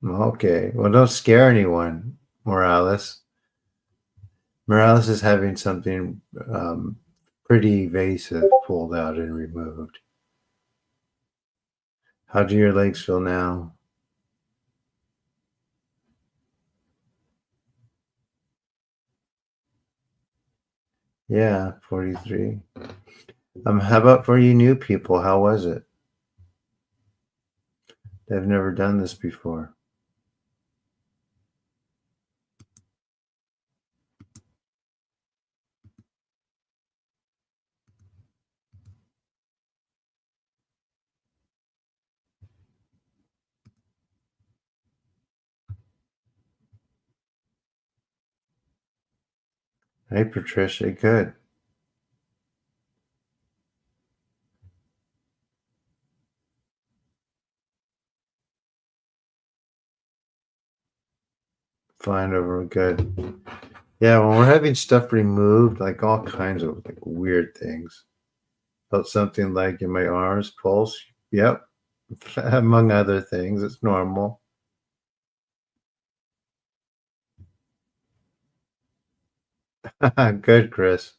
Okay. Well, don't scare anyone, Morales. Morales is having something pretty evasive pulled out and removed. How do your legs feel now? Yeah, 43. How about for you new people? How was it? They've never done this before. Hey, Patricia. Good. Fine over. Good. Yeah, when we're having stuff removed, like all kinds of like weird things. Felt something like in my arms, pulse. Yep. Among other things. It's normal. Good, Chris.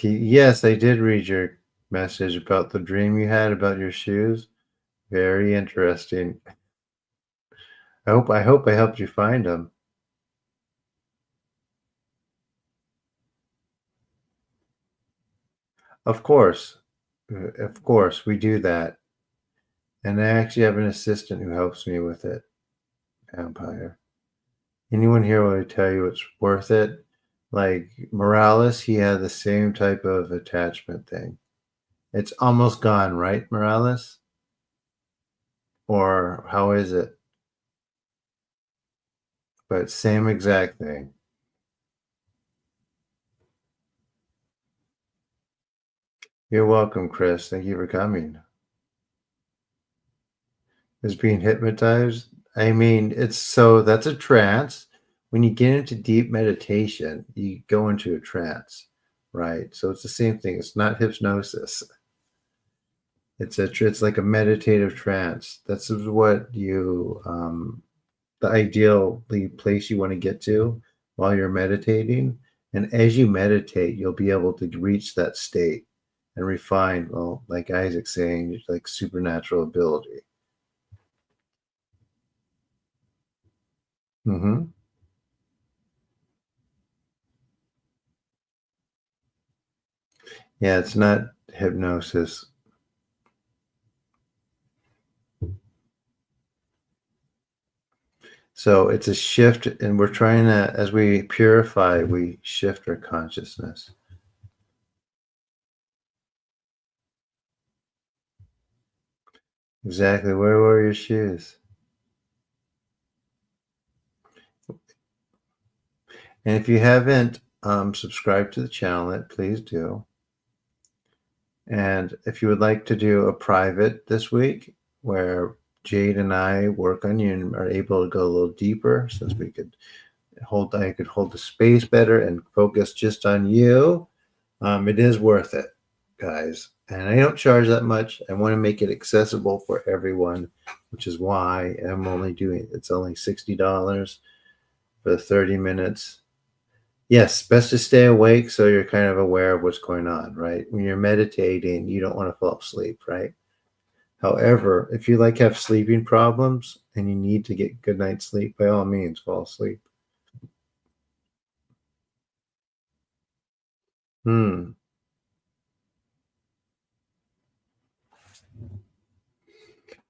Yes, I did read your message about the dream you had about your shoes. Very interesting. I hope I helped you find them. Of course. Of course, we do that. And I actually have an assistant who helps me with it, Vampire. Anyone here will tell you it's worth it. Like Morales, he had the same type of attachment thing. It's almost gone, right, Morales? Or how is it? But same exact thing. You're welcome, Chris. Thank you for coming. Is being hypnotized? I mean, that's a trance. When you get into deep meditation, you go into a trance, right? So it's the same thing. It's not hypnosis. It's like a meditative trance. That's what you the ideal place you want to get to while you're meditating. And as you meditate, you'll be able to reach that state and refine, well, like Isaac's saying, like supernatural ability. Hmm. Yeah, it's not hypnosis. So it's a shift, and we're trying to, as we purify, we shift our consciousness. Exactly. Where were your shoes? And if you haven't subscribed to the channel, please do. And if you would like to do a private this week where Jade and I work on you and are able to go a little deeper, since I could hold the space better and focus just on you, it is worth it, guys. And I don't charge that much. I want to make it accessible for everyone, which is why it's only $60 for the 30 minutes. Yes, best to stay awake so you're kind of aware of what's going on, right? When you're meditating, you don't want to fall asleep, right? However, if you have sleeping problems and you need to get good night's sleep, by all means, fall asleep. Hmm.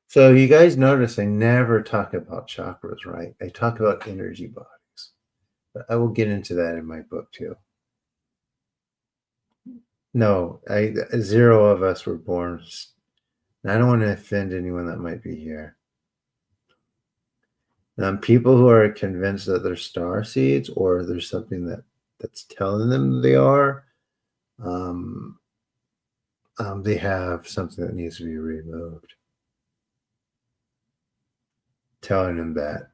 So you guys notice I never talk about chakras, right? I talk about energy bodies. But I will get into that in my book too. No, I zero of us were born. I don't want to offend anyone that might be here. People who are convinced that they're star seeds or there's something that's telling them they are, um, they have something that needs to be removed. Telling them that.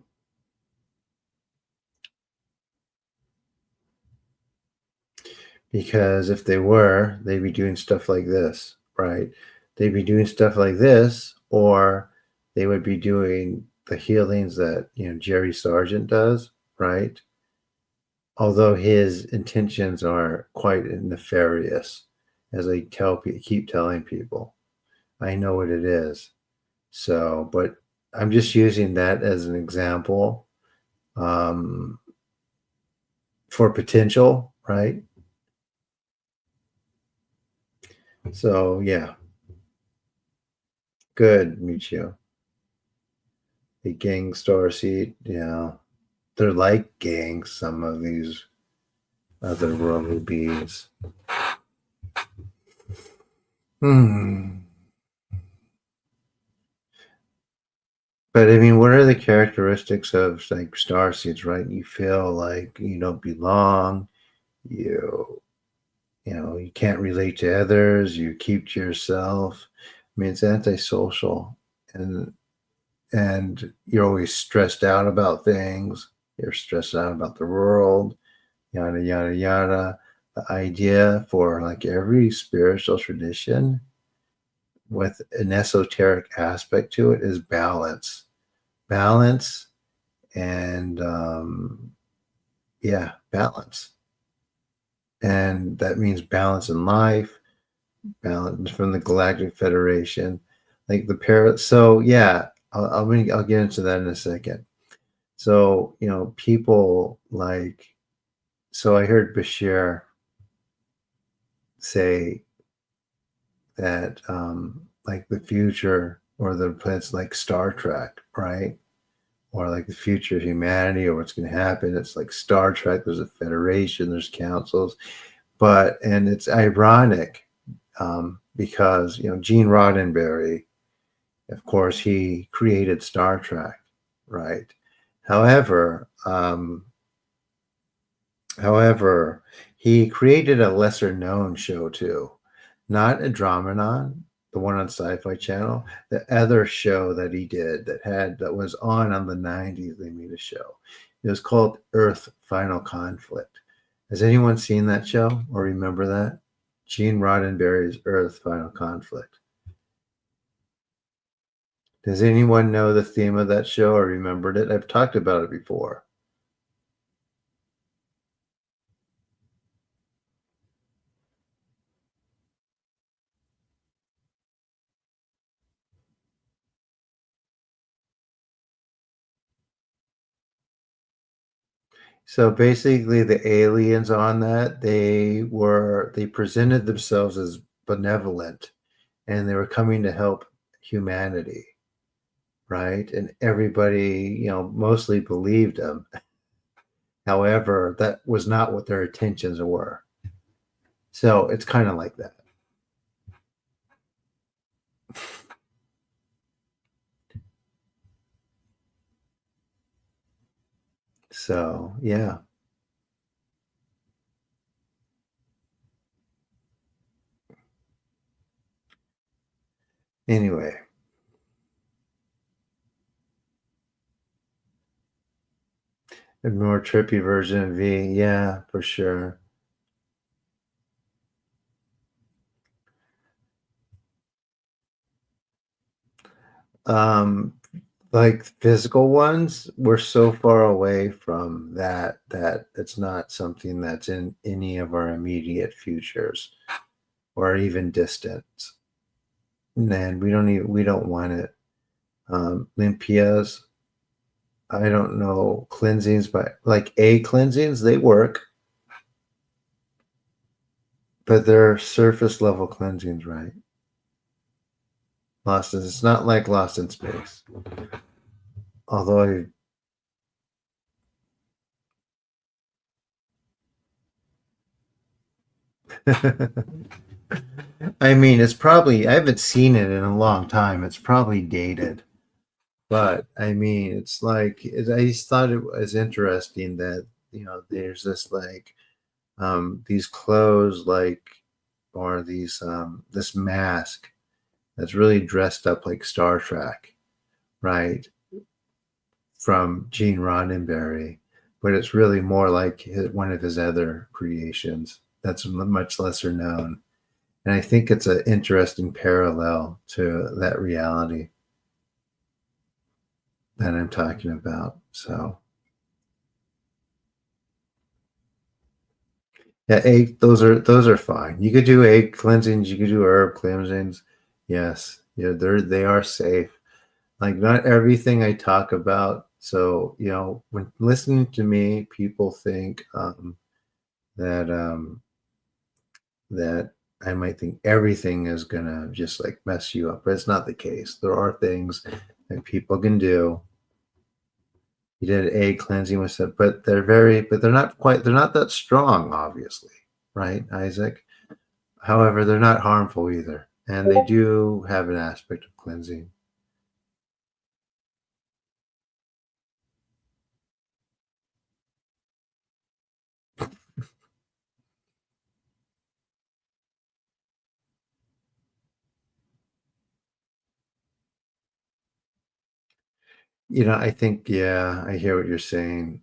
Because if they were, they'd be doing stuff like this, right? They'd be doing stuff like this, or they would be doing the healings that Jerry Sargent does, right? Although his intentions are quite nefarious, as I keep telling people. I know what it is. So, but I'm just using that as an example um, for potential, right? So, yeah, good, Michio. A gang star seed, yeah. They're like gangs, some of these otherworldly beings. Hmm. But I mean, what are the characteristics of like star seeds, right? You feel like you don't belong. You you can't relate to others. You keep to yourself. I mean, it's antisocial, and you're always stressed out about things. You're stressed out about the world, yada yada yada. The idea for like every spiritual tradition with an esoteric aspect to it is balance, and yeah, balance, and that means balance in life, balance from the Galactic Federation, like the parrot. So yeah, I'll get into that in a second. So people like, so I heard Bashir say that like the future or the planets like Star Trek, right? Or like the future of humanity or what's going to happen. It's like Star Trek. There's a federation. There's councils, and it's ironic because Gene Roddenberry, of course, he created Star Trek, right? However, he created a lesser known show too, not Andromedon, the one on Sci-Fi Channel, the other show that he did that was on the 90s. They made a show. It was called Earth Final Conflict. Has anyone seen that show or remember that? Gene Roddenberry's Earth Final Conflict. Does anyone know the theme of that show or remembered it? I've talked about it before. So basically, the aliens on that, they presented themselves as benevolent, and they were coming to help humanity, right? And everybody, mostly believed them. However, that was not what their intentions were. So it's kind of like that. So yeah. Anyway, a more trippy version of V. Yeah, for sure. Um, like physical ones, we're so far away from that it's not something that's in any of our immediate futures or even distance. And we don't want it. Limpias, I don't know, cleansings, but like A cleansings, they work, but they're surface level cleansings, right? It's not like Lost in Space. Although I mean, it's probably, I haven't seen it in a long time. It's probably dated. But I mean, it's like, I just thought it was interesting that, there's this like, these clothes, like, or this mask that's really dressed up like Star Trek, right? From Gene Roddenberry, but it's really more like one of his other creations that's much lesser known. And I think it's an interesting parallel to that reality that I'm talking about. So, yeah, egg, those are fine. You could do egg cleansings, you could do herb cleansings. Yes, yeah, they are safe. Like not everything I talk about. So, when listening to me, people think that that I might think everything is gonna just like mess you up, but it's not the case. There are things that people can do. You did egg cleansing with stuff, but they're not that strong, obviously, right, Isaac? However, they're not harmful either, and they do have an aspect of cleansing. I think, yeah, I hear what you're saying.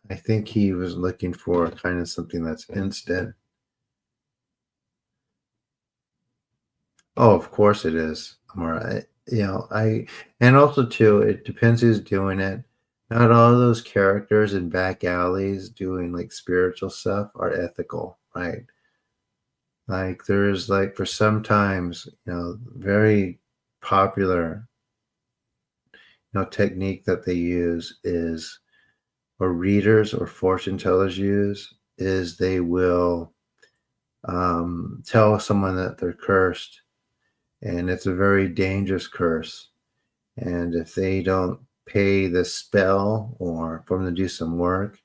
I think he was looking for kind of something that's instant. Oh, of course it is. Right. And also too, it depends who's doing it. Not all of those characters in back alleys doing like spiritual stuff are ethical, right? Like there's like for sometimes, very popular, technique that they use is, or readers or fortune tellers use, is they will tell someone that they're cursed, and it's a very dangerous curse. And if they don't pay the spell or for them to do some work,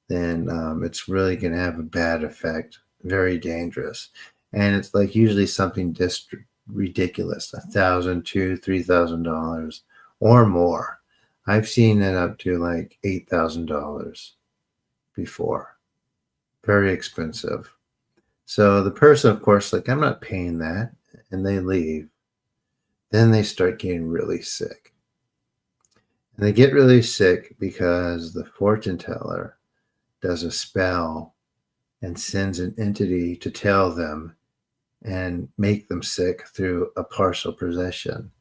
then it's really going to have a bad effect. Very dangerous. And it's like usually something just ridiculous, $1,000, $2,000, $3,000 or more. I've seen it up to like $8,000 before. Very expensive. So the person, of course, like, I'm not paying that. And they leave. Then they start getting really sick. And they get really sick because the fortune teller does a spell and sends an entity to tell them and make them sick through a partial possession.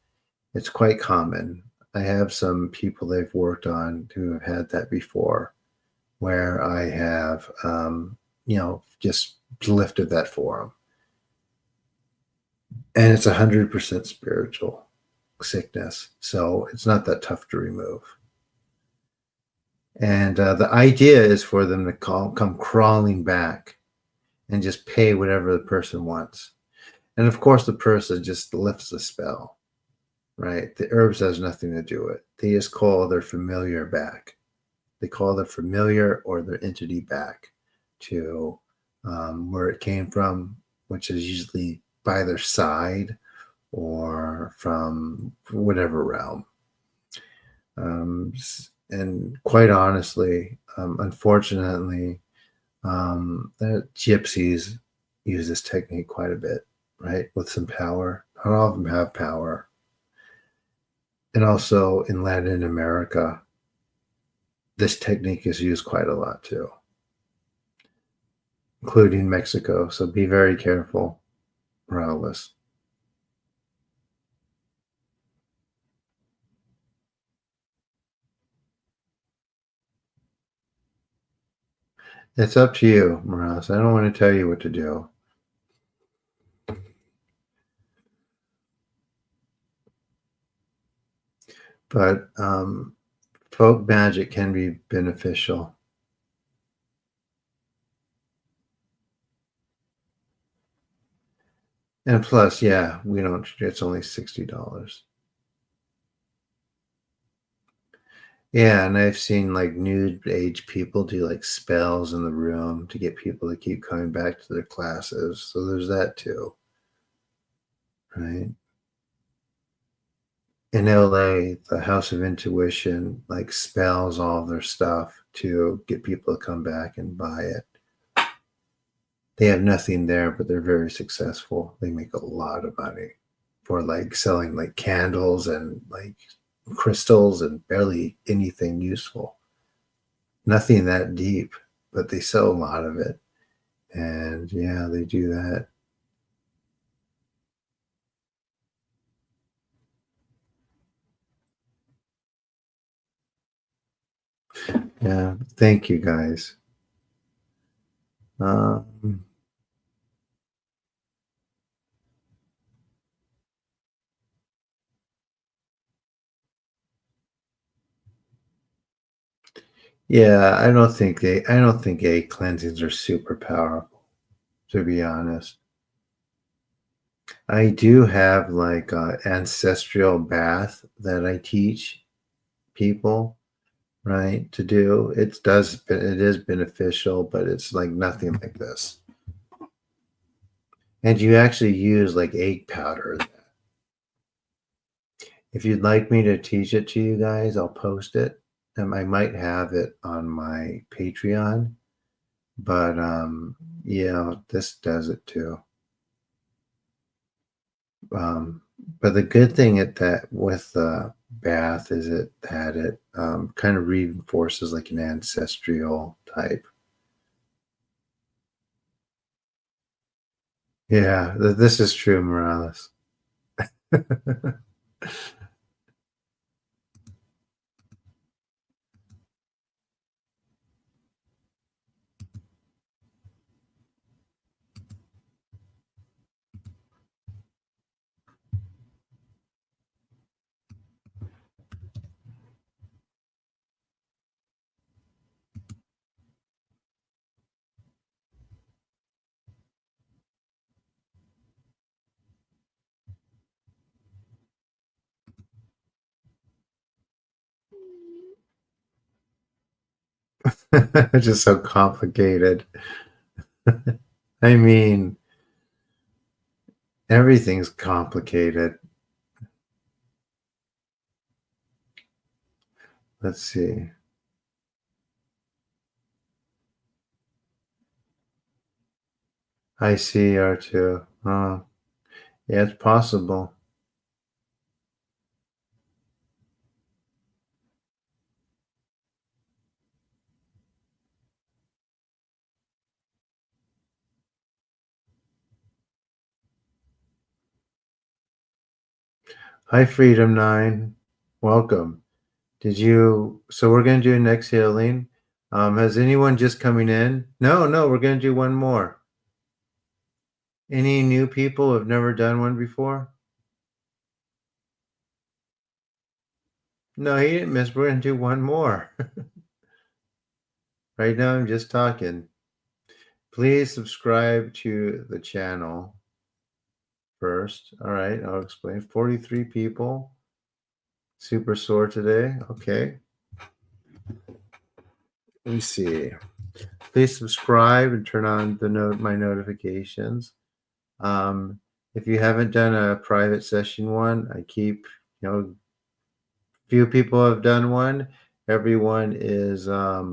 It's quite common. I have some people they've worked on who have had that before, where I have, just lifted that for them. And it's 100% spiritual sickness. So it's not that tough to remove. And the idea is for them to come crawling back and just pay whatever the person wants. And of course, the person just lifts the spell, right? The herbs has nothing to do with it. They just call their familiar back. They call their familiar or their entity back to where it came from, which is usually by their side or from whatever realm. And quite honestly, unfortunately, the gypsies use this technique quite a bit, right? With some power. Not all of them have power. And also in Latin America, this technique is used quite a lot too, including Mexico. So be very careful, Morales. It's up to you, Morales. I don't want to tell you what to do. But folk magic can be beneficial. And plus, yeah, we don't, it's only $60. Yeah, and I've seen like new age people do like spells in the room to get people to keep coming back to their classes. So there's that too, right? In LA, the House of Intuition like spells all their stuff to get people to come back and buy it. They have nothing there, but they're very successful. They make a lot of money for like selling like candles and like crystals and barely anything useful. Nothing that deep, but they sell a lot of it. And yeah, they do that. Yeah. Thank you guys. Um, yeah, I don't think egg cleansings are super powerful, to be honest. I do have like a ancestral bath that I teach people, right, to do. It is beneficial, but it's like nothing like this. And you actually use like egg powder. If you'd like me to teach it to you guys, I'll post it. I might have it on my Patreon, but yeah, this does it too. Um, but the good thing at that with the bath is that it kind of reinforces like an ancestral type. Yeah, this is true, Morales. It's just so complicated. I mean, everything's complicated. Let's see. I see R2. Oh, yeah, it's possible. Hi, Freedom 9. Welcome. So we're going to do next healing. Has anyone just coming in? No, we're going to do one more. Any new people who have never done one before? No, he didn't miss. We're going to do one more. Right now, I'm just talking. Please subscribe to the channel first. All right, I'll explain. 43 people. Super sore today. Okay. Let me see. Please subscribe and turn on my notifications. If you haven't done a private session one, I keep, few people have done one. Everyone is, they're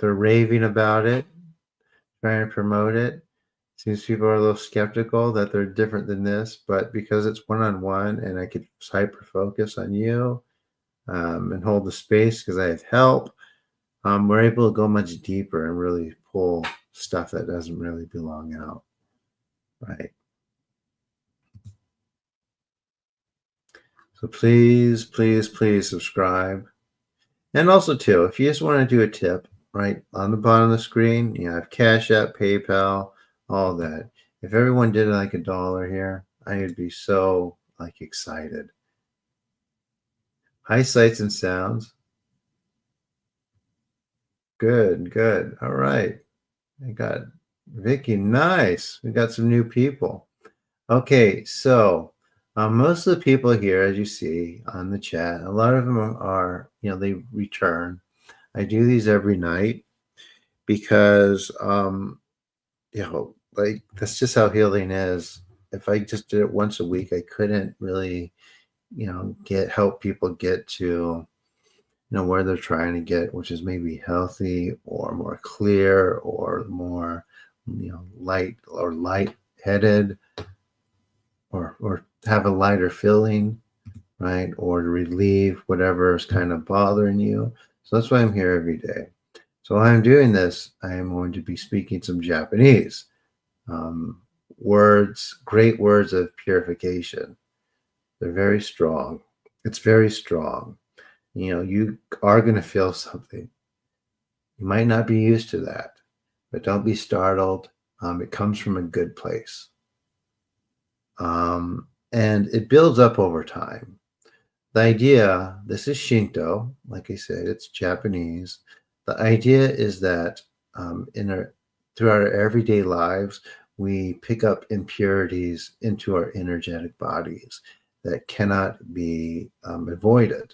raving about it, trying to promote it. Seems people are a little skeptical that they're different than this, but because it's one-on-one and I could hyper focus on you and hold the space because I have help, we're able to go much deeper and really pull stuff that doesn't really belong out, right? So please, please, please subscribe. And also too, if you just want to do a tip, right, on the bottom of the screen, you have Cashapp, PayPal, all that. If everyone did like $1 here, I would be so excited. Hi, sights and sounds. Good, good. All right. I got Vicky. Nice. We got some new people. Okay, so most of the people here, as you see on the chat, a lot of them are, they return. I do these every night because, that's just how healing is. If I just did it once a week, I couldn't really, help people get to, where they're trying to get, which is maybe healthy or more clear or more, light-headed or have a lighter feeling, right? Or to relieve whatever is kind of bothering you. So that's why I'm here every day. So while I'm doing this, I am going to be speaking some Japanese words, great words of purification. They're very strong. It's very strong. You are going to feel something. You might not be used to that, but don't be startled. It comes from a good place. And it builds up over time. The idea, this is Shinto, like I said, it's Japanese. The idea is that through our everyday lives, we pick up impurities into our energetic bodies that cannot be avoided.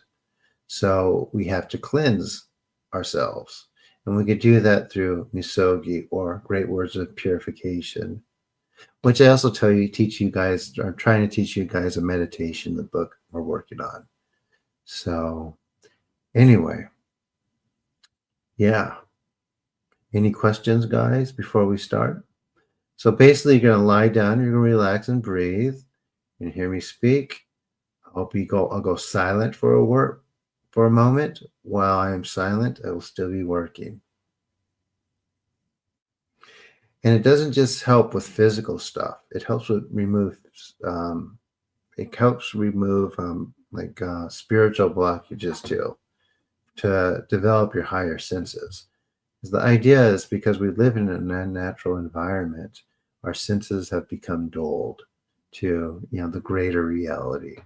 So we have to cleanse ourselves. And we could do that through misogi or great words of purification, which I also teach you guys, or trying to teach you guys a meditation, the book we're working on. So anyway, yeah. Any questions, guys, before we start? So basically, you're going to lie down, you're going to relax and breathe. You can hear me speak. I'll go silent for a moment. While I am silent, I will still be working. And it doesn't just help with physical stuff. It helps with spiritual blockages too, to develop your higher senses. Because the idea is because we live in an unnatural environment, our senses have become dulled to the greater reality.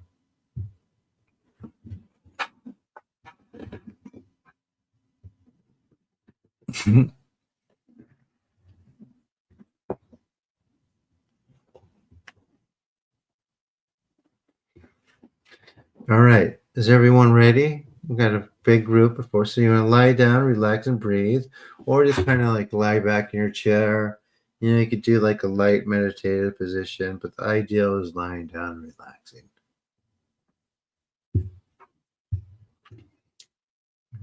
All right. Is everyone ready? We've got a big group before. So you want to lie down, relax, and breathe, or just kind of lie back in your chair. You could do a light meditative position, but the ideal is lying down, relaxing.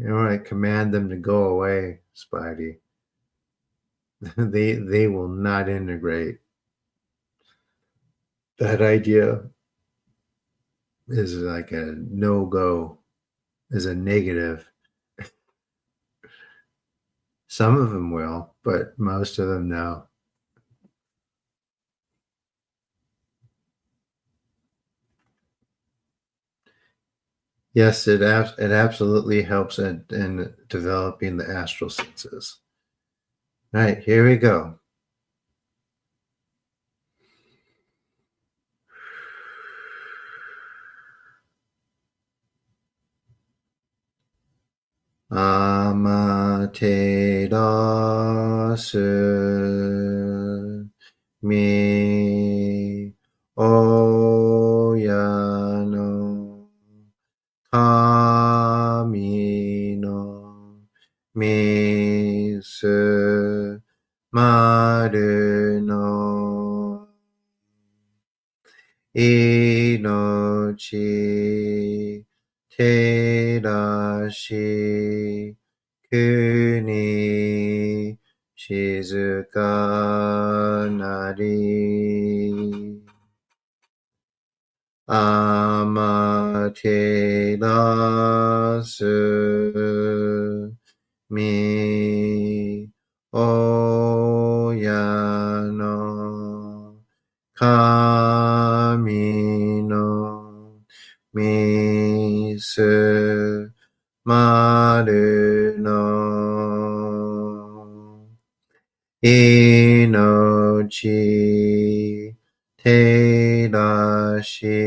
All right. Command them to go away, Spidey. They will not integrate. That idea is like a no-go, is a negative. Some of them will, but most of them no. Yes, it absolutely helps in developing the astral senses. All right, here we go. Amaterasu mi oyano kami no misu maru no inochi terashi kuni shizuka nari amaterasu mi oyano kami no misu maru no inochi terashi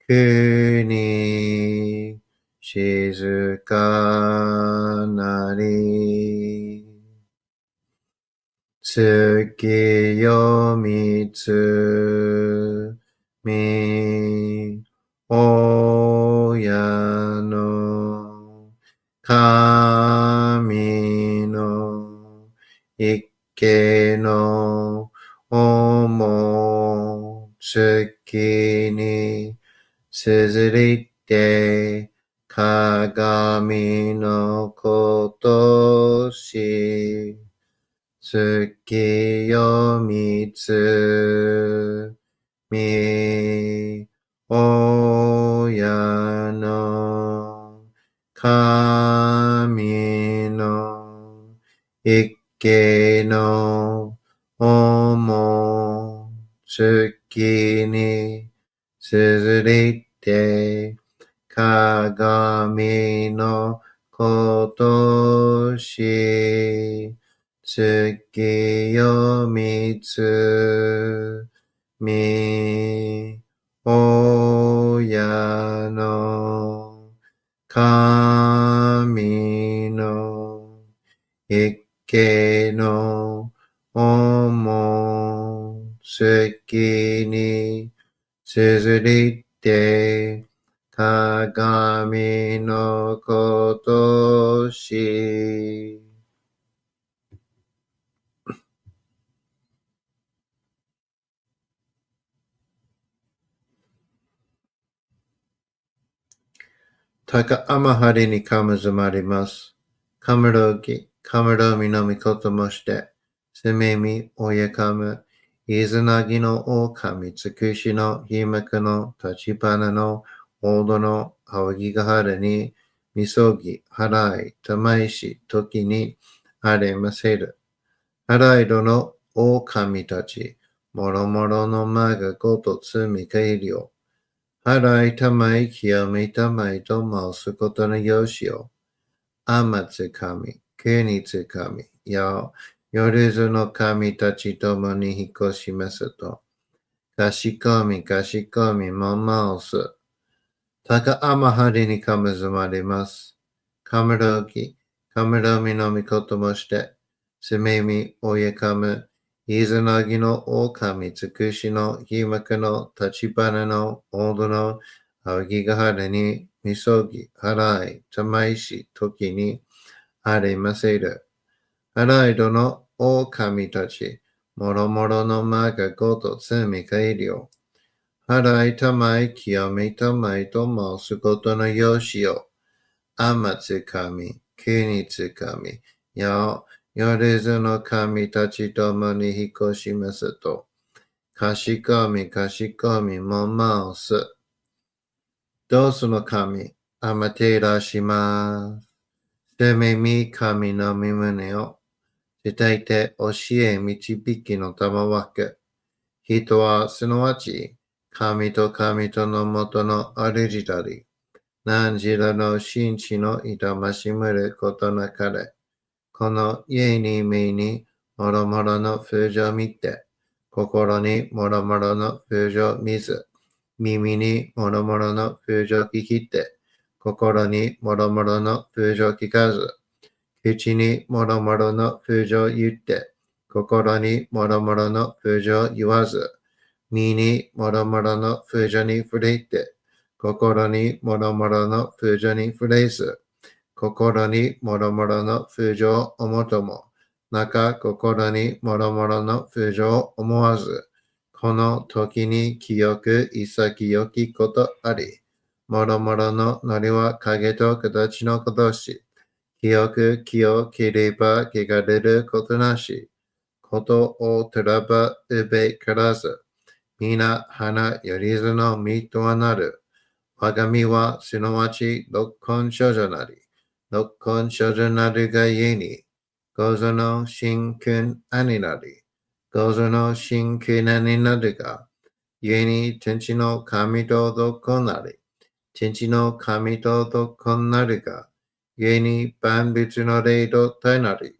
kuni shizuka nari tsukiyo mitsu mi oyano kami no ikke no omo tsuki ni tsuzuite kagami no koto shi tsukiyo mitsu mi oyano kami no ikke no omo tsuki ni tsuzuite kagami no koto shi tsukiyo mitsu mi oyano kami no ikke no omo tsuki ni tsuzuite kagami no koto shi taka amahari ni kamazumarimasu. Kamarogi, kamaromi no mikoto mo shite, sumemi oyakamu, izunagi no okami, tsukushi no himaku no tachibana no odo no awagigahara ni misogi, harai, tamaishi, toki ni aremaseru. Haraido no okami tachi, moromoro no maga goto tsumi kairi o. Harai tamai kiyomi tamai to mausu koto no yoshi o. Amatsukami, kunitsukami, yao, yoruzu no kami tachi tomo ni hikoshimasu to. Kashikomi, kashikomi, mo mausu. Taka amahari ni kamazumarimasu. Kamarogi, kamaromi no mikoto mo shite. Sumemi oyakamu, izunagi no okami, tsukushi no himaku no tachibana no odo no awagigahara ni misogi, harai, tamaishi, toki ni aremaseru. Haraido no okami tachi, moromoro no maga goto tsumi kairi o. Harai tamai kiyomi tamai to mausu goto no yoshi o. Amatsukami, kunitsukami, yao, yoruzu no kami tachi tomo ni hikoshimasu to. Kashikomi, kashikomi, mo mausu. Dosu no kami, amaterashi sumemi kami no mimune o shitaite oshie michibiki no tamawaku. Hito wa sunowachi, kami to no moto no aru jitari. 何時らの真地の痛ましむることなかれ。この家に目にもろもろの風情見て、心にもろもろの風情見ず、耳にもろもろの風情聞きて、心にもろもろの風情聞かず、口にもろもろの風情言って、心にもろもろの風情言わず、身にもろもろの風情に触れて、心にもろもろの風情に触れず、心にもろもろの風情を思とも、中心にもろもろの風情を思わず、この時に清く潔きことあり、もろもろのノリは影と形のことし、清ければ汚れることなし、ことをとらばうべからず、皆花よりずの身とはなる。我が身はすなわち六根少女なり、六根少女なるがゆえに、ゴゾの真君兄なり、ゴゾの真君兄なるが、ゆえに天地の神と六根なり、天地の神と六根なるが、ゆえに万物の霊と体なり、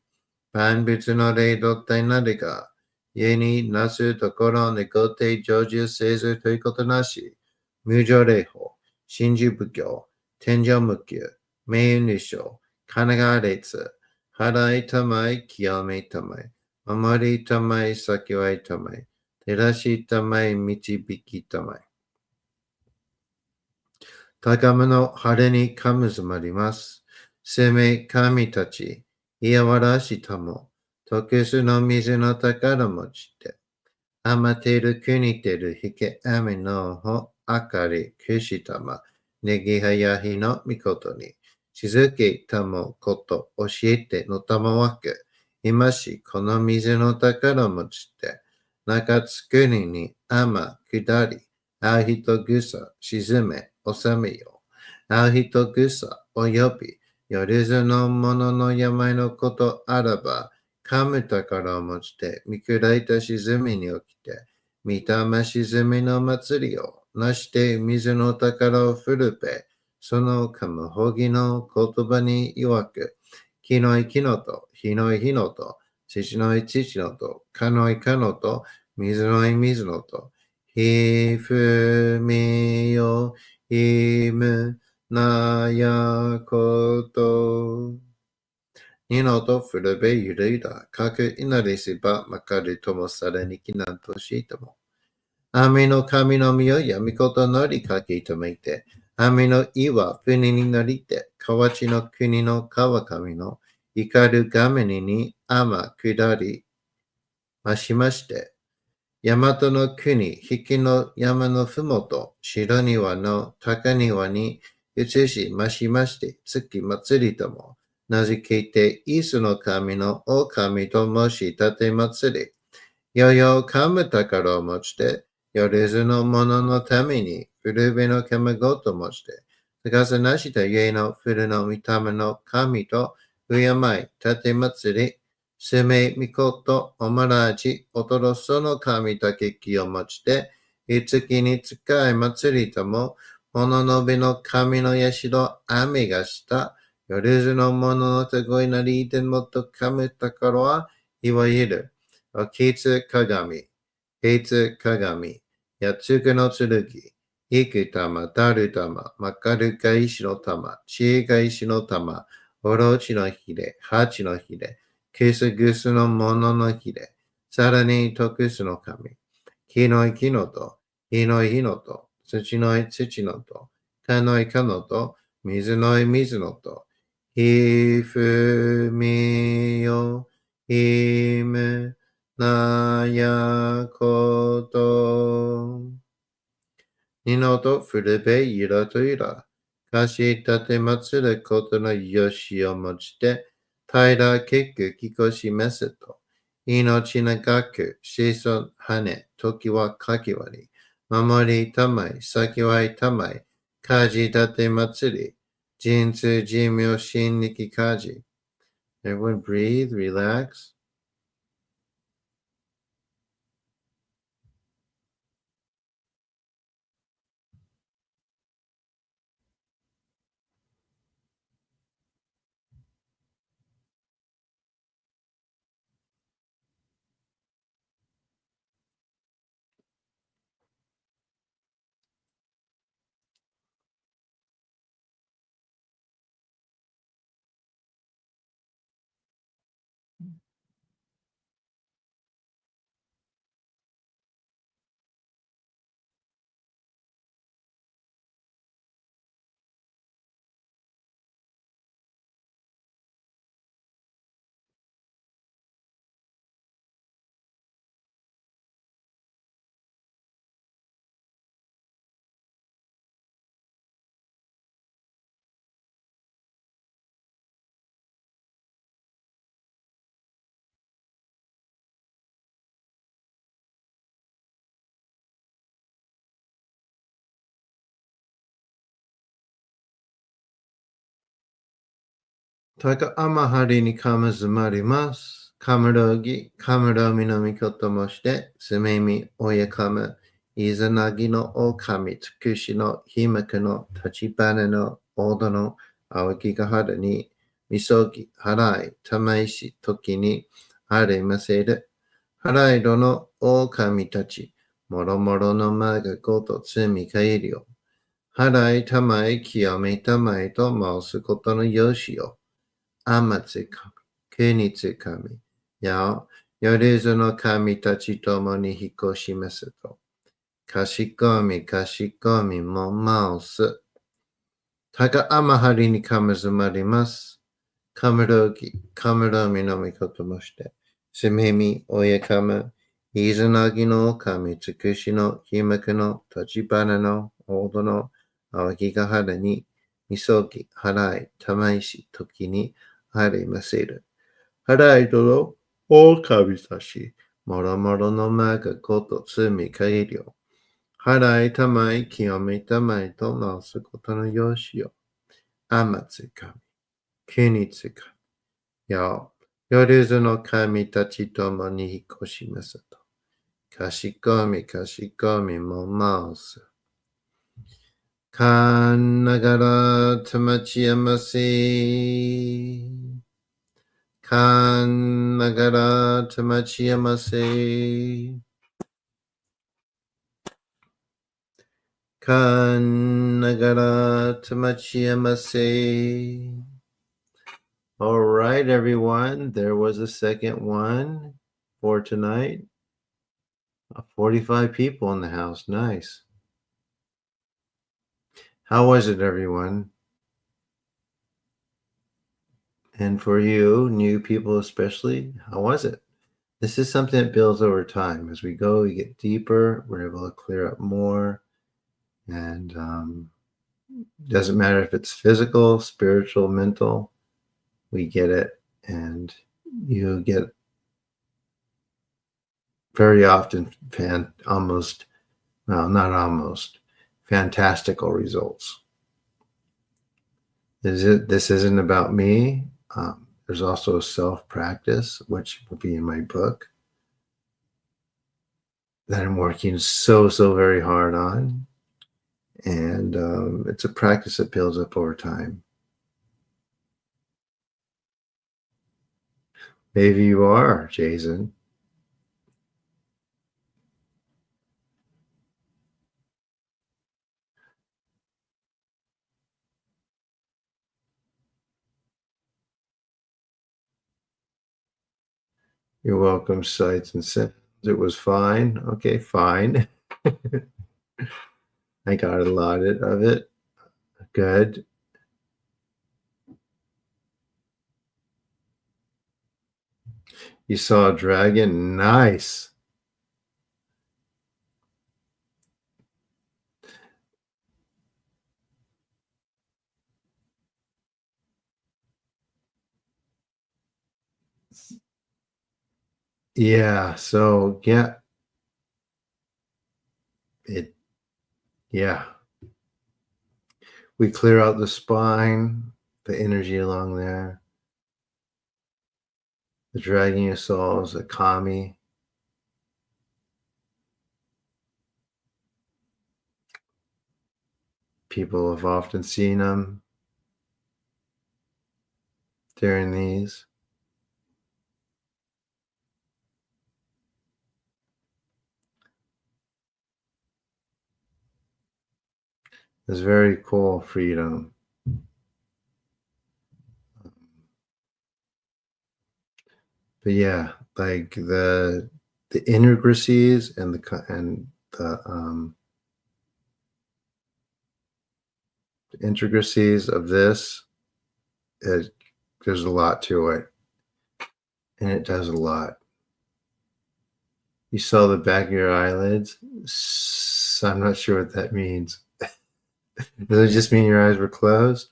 万物の霊と体なるが、ゆえになすところにごて成就せずということなし、無常霊法、真珠仏教、天上無休、名誉入賞、神奈川列、払いたまい、清めたまい、守りたまい、先はいたまい、照らしたまい、導きたまい。高めの晴れにかむずまります。生命神たち、いやわらしたも、特殊の水の宝持ちて、あまてる国てるひけあみのほあかりくしたま、ねぎはやひのみことに、しずけたもこと教えてのたまわけ、今しこの水の宝持ちて、中津国にあま下り、あひとぐさ沈め、収めよ。あひとぐさおよび、よりずのものの病のことあらば、噛む宝を持ちて、見下いた沈みに起きて、見たま沈みの祭りをなして水の宝を振るべ、その噛むほぎの言葉に曰く、木のい木のと、火のい火のと、土のい土のと、かのいかのと、水のい水のと、ひふみよ、いむ、なやこと。二のと古べゆるいだ。かくいなりしばまかりともされにきなんとしても。網の神の実を闇ことのりかきとめて、網の意は国になりて、河内の国の川上の怒るがめに天下りましまして、大和の国、引きの山のふもと、白庭の高庭に移しましまして、月祭りとも、名付けて、イースの神の狼と申し立て祭り、よよかむ宝を持ちて、よれずの者のために、古べの神ごと持ちて、探さなした家の古の御霊の神と、敬い、立て祭り、生命御事、おまらじ、おとろその神たけきを持ちて、いつきに使い祭りとも、物のべの神の社、雨がした、よれずの者の手ごいなりいてもっとかむ宝は、いわゆる、ケツ鏡、ケツ鏡、やつくの剣、幾玉、たる玉、まかるが石の玉、知恵が石の玉、おろちのひれ、八のひれ、くすぐすのもののひれ、さらに徳すの神、木のい木のと、火のい火のと、土のい土のと、かのいかのと、水のい水のと、ひふみよ、ひむ、なやこと。二のと古べゆらとゆら。かし立て祭ることのよしをもちて、平結局きこしめせと。命長く、子孫羽、時はかきわり。守りたまい、先はいたまい。家事立て祭り。人通寿命心力家事。Everyone breathe, relax. Taka amahari ni kamazumarimasu. Kamarogi, kamaromi no mikoto moshite, sumemi oyakama, izanagi no okami, tsukushi no himaku no tachibana no odo no awakigahara ni misogi, harai, tamaishi, toki ni aremaseru. Harai do no okami tachi, moromoro no ma ga goto tsumi kairi yo. Harai tamai kiyome tamai to mausu koto no yoshi yo. Amatsukami, kunitsukami, yao, yorezu no kami tachi tomo ni hikoshimasu to. Kashikomi, kashikomi mo mausu. Taka amahari ni kamazumarimasu. Kamarogi, kamaromi no mikoto moshite. Sumemi oyakama, izanagi no kami, tsukushi no himaku no tachibana no odo no awakigahara ni misogi, harai, tamaishi, toki ni aremaseru. Harai do no okami tachi, moromoro no ma ga goto tsumi kairi yo. Harai tamai kiyome tamai to mausu koto no yoshi yo. Amatsukami, kunitsukami, yao, yorezu no kami tachi tomo ni hikoshimasu to. Kashikomi, kashikomi mo mausu. Kanagara tamachiyamase. Kanagara tamachiyamase. Kanagara tamachiyamase. All right, everyone. There was a second one for tonight. 45 people in the house. Nice. How was it, everyone? And for you, new people especially, how was it? This is something that builds over time. As we go, we get deeper, we're able to clear up more. And doesn't matter if it's physical, spiritual, mental, we get it. And you get very often fantastical results. This isn't about me. There's also a self-practice, which will be in my book, that I'm working so very hard on. And it's a practice that builds up over time. Maybe you are, Jason. You're welcome, Sights and Sounds. It was fine. Okay, fine. I got a lot of it. Good. You saw a dragon? Nice. Yeah, so yeah. Yeah. We clear out the spine, the energy along there. The dragon you saw is a kami. People have often seen them during these. It's very cool freedom. But yeah, like the intricacies and the intricacies of this, there's a lot to it, and it does a lot. You saw the back of your eyelids, so I'm not sure what that means. Does it just mean your eyes were closed?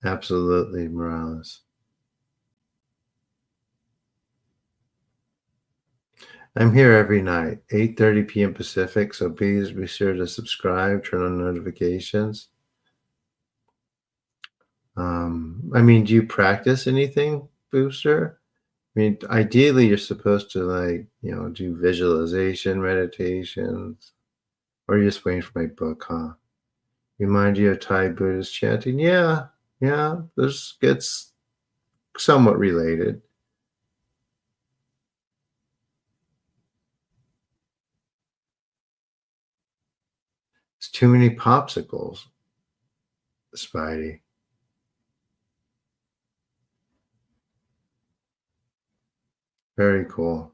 Absolutely, Morales. I'm here every night, 8:30 p.m. Pacific, so please be sure to subscribe, turn on notifications. I mean, do you practice anything, Booster? I mean, ideally, you're supposed to, like, do visualization meditations, or you're just waiting for my book, huh? Remind you of Thai Buddhist chanting? Yeah, yeah, this gets somewhat related. It's too many popsicles, Spidey. Very cool.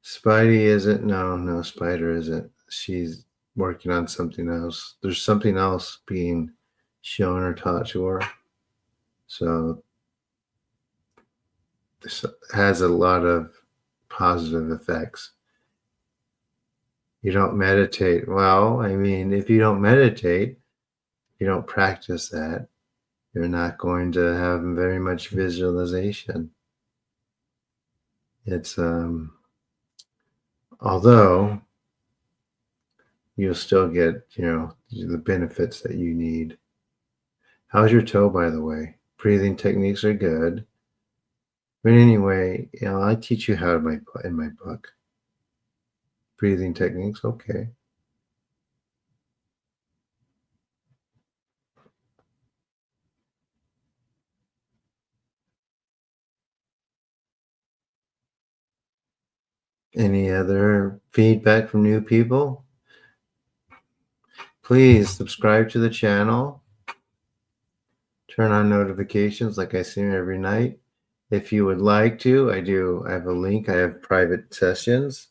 Spidey isn't. No, no, Spider isn't. She's working on something else. There's something else being shown or taught to her. So this has a lot of positive effects. You don't meditate. Well, I mean, if you don't meditate, you don't practice that, you're not going to have very much visualization. It's although you'll still get, the benefits that you need. How's your toe, by the way? Breathing techniques are good. But anyway, I teach you how in my book. Breathing techniques, okay. Any other feedback from new people? Please subscribe to the channel. Turn on notifications like I say every night. If you would like to, I have a link. I have private sessions.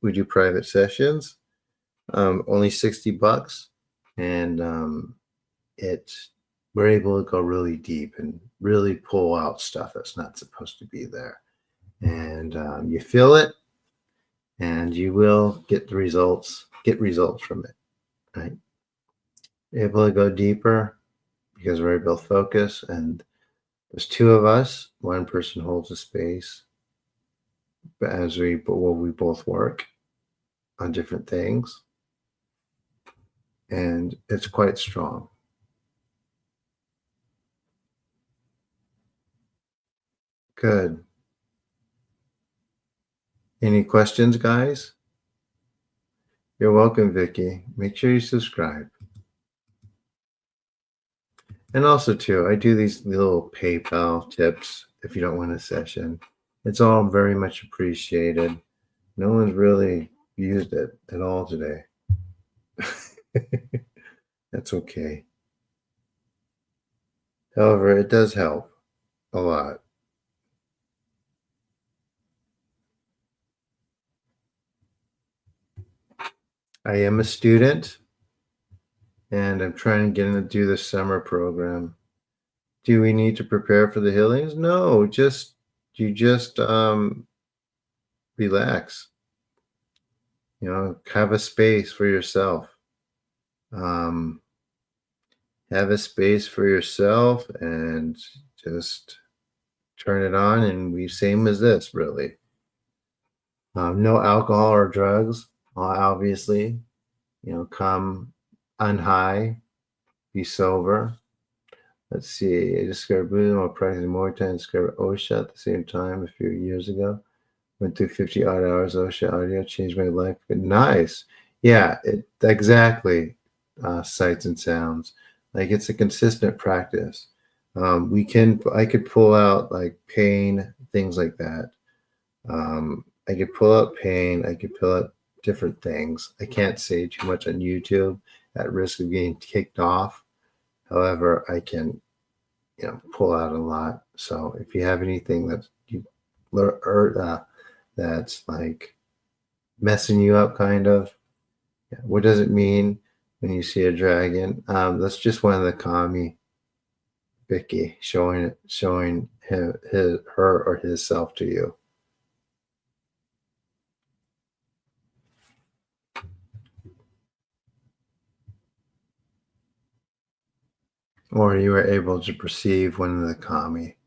We do private sessions. Only $60. And we're able to go really deep and really pull out stuff that's not supposed to be there. And you feel it, and you will get results from it, right? Able to go deeper because we're able to focus, and there's two of us. One person holds a space, but we both work on different things, and it's quite strong. Good. Any questions, guys? You're welcome, Vicky. Make sure you subscribe. And also, too, I do these little PayPal tips if you don't want a session. It's all very much appreciated. No one's really used it at all today. That's okay. However, it does help a lot. I am a student, and I'm trying to get in to do the summer program. Do we need to prepare for the healings? No, you just relax. Have a space for yourself. Um, have a space for yourself and just turn it on, and we same as this, really. No alcohol or drugs, obviously. Come unhigh, be sober. Let's see. I discovered Buddhism while practicing Muay Thai and discovered OSHA at the same time a few years ago. Went through 50 odd hours OSHA audio, changed my life. Nice. Yeah, exactly. Sights and sounds. Like, it's a consistent practice. I could pull out like pain, things like that. I could pull out pain. I could pull out different things. I can't say too much on YouTube at risk of getting kicked off. However, I can, pull out a lot. So if you have anything that you that's like messing you up, kind of, what does it mean when you see a dragon? That's just one of the kami, Vicky, showing her or his self to you. Or you were able to perceive one of the kami.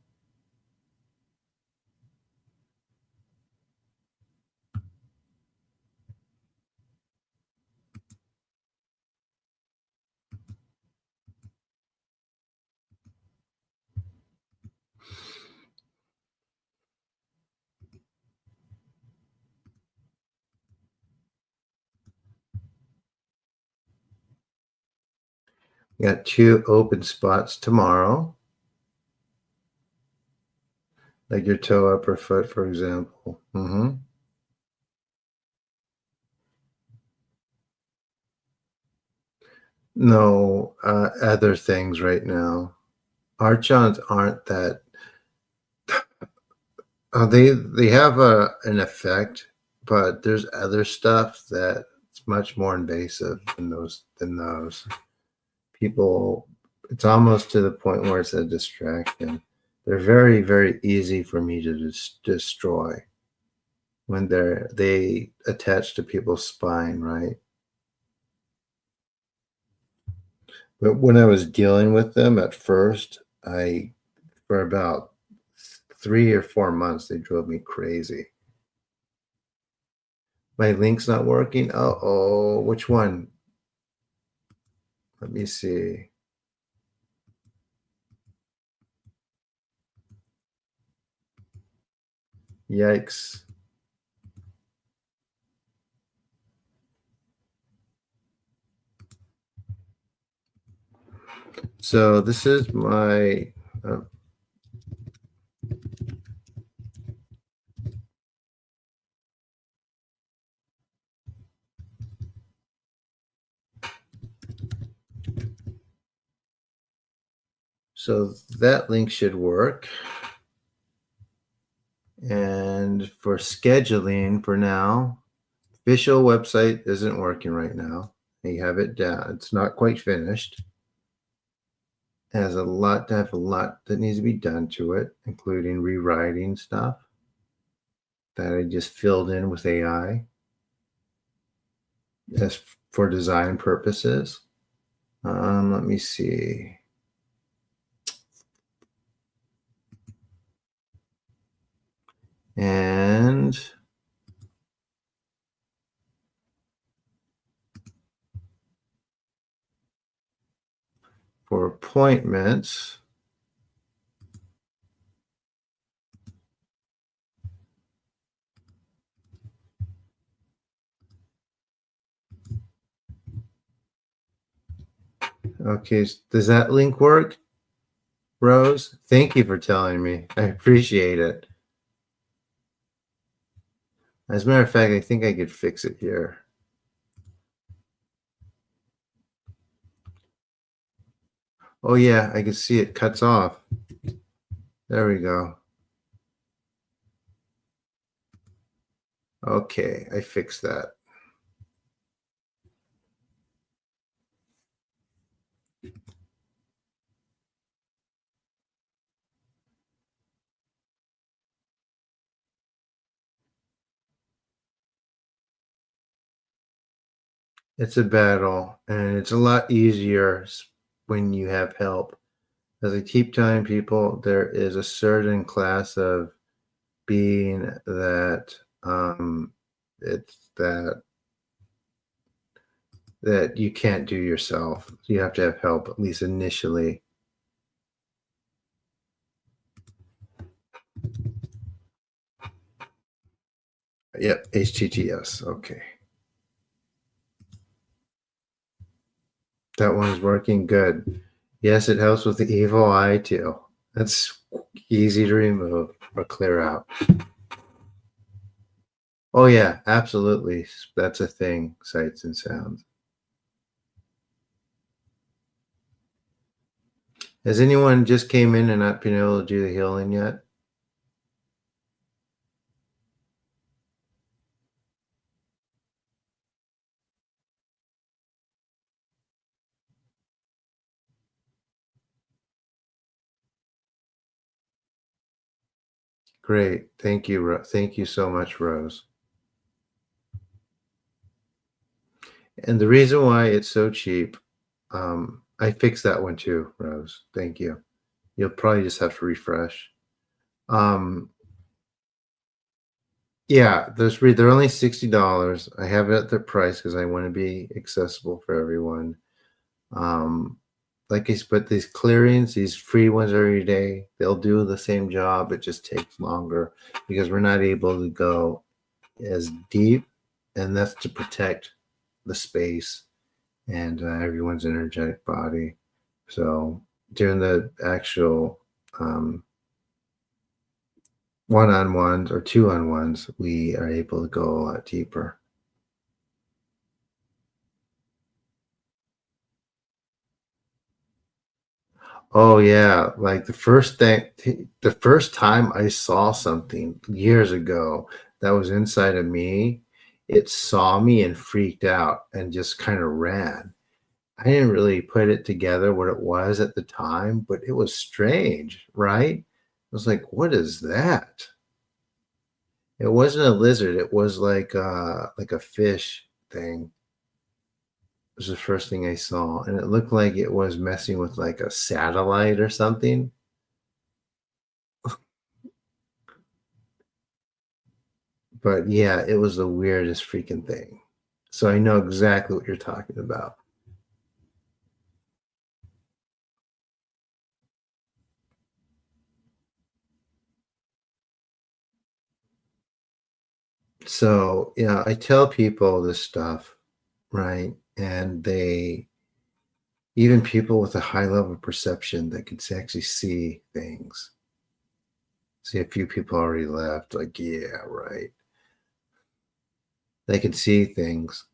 Got 2 open spots tomorrow, like your toe, upper foot, for example. No, other things right now. Archons aren't that. They have an effect, but there's other stuff that's much more invasive than those. People, it's almost to the point where it's a distraction. They're very, very easy for me to destroy when they attach to people's spine, right? But when I was dealing with them at first, I for about 3 or 4 months they drove me crazy. My link's not working. Uh-oh, which one? Let me see. Yikes. So this is my so that link should work. And for scheduling for now, official website isn't working right now. They have it down. It's not quite finished. It has a lot that needs to be done to it, including rewriting stuff that I just filled in with AI as for design purposes. Let me see. And for appointments, okay, does that link work, Rose? Thank you for telling me. I appreciate it. As a matter of fact, I think I could fix it here. Oh yeah, I can see it cuts off. There we go. Okay, I fixed that. It's a battle, and it's a lot easier when you have help. As I keep telling people, there is a certain class of being that it's that you can't do yourself. You have to have help, at least initially. Yep, HTTS. Okay. That one's working good. Yes, it helps with the evil eye too. That's easy to remove or clear out. Oh yeah, absolutely. That's a thing, sights and sounds. Has anyone just came in and not been able to do the healing yet? Great. Thank you. Thank you so much, Rose. And the reason why it's so cheap, I fixed that one too, Rose. Thank you. You'll probably just have to refresh. Um, yeah, they're only $60. I have it at their price because I want to be accessible for everyone. Um, like I said, these clearings, these free ones every day, they'll do the same job. It just takes longer because we're not able to go as deep, and that's to protect the space and everyone's energetic body. So during the actual um, one-on-ones or two-on-ones, we are able to go a lot deeper. Oh yeah, like the first time I saw something years ago that was inside of me, it saw me and freaked out and just kind of ran. I didn't really put it together what it was at the time, but it was strange, right? I was like, "What is that?" It wasn't a lizard, it was like a fish thing. It was the first thing I saw, and it looked like it was messing with like a satellite or something. But yeah, it was the weirdest freaking thing. So I know exactly what you're talking about. So yeah, I tell people this stuff, right? And they even people with a high level of perception that can actually see things. See, a few people already left. Like, yeah, right. They can see things,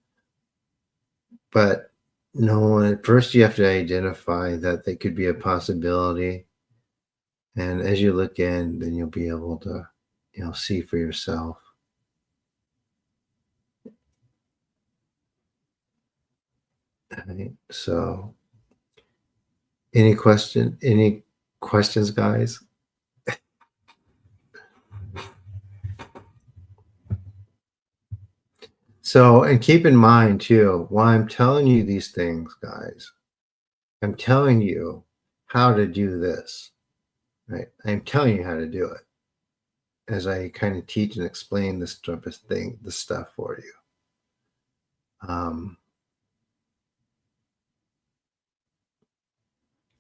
but no one. At first, you have to identify that they could be a possibility, and as you look in, then you'll be able to, see for yourself. Right? So, Any questions, guys? So, and keep in mind too, while I'm telling you these things, guys, I'm telling you how to do this, right? I'm telling you how to do it as I kind of teach and explain this stuff for you. Um,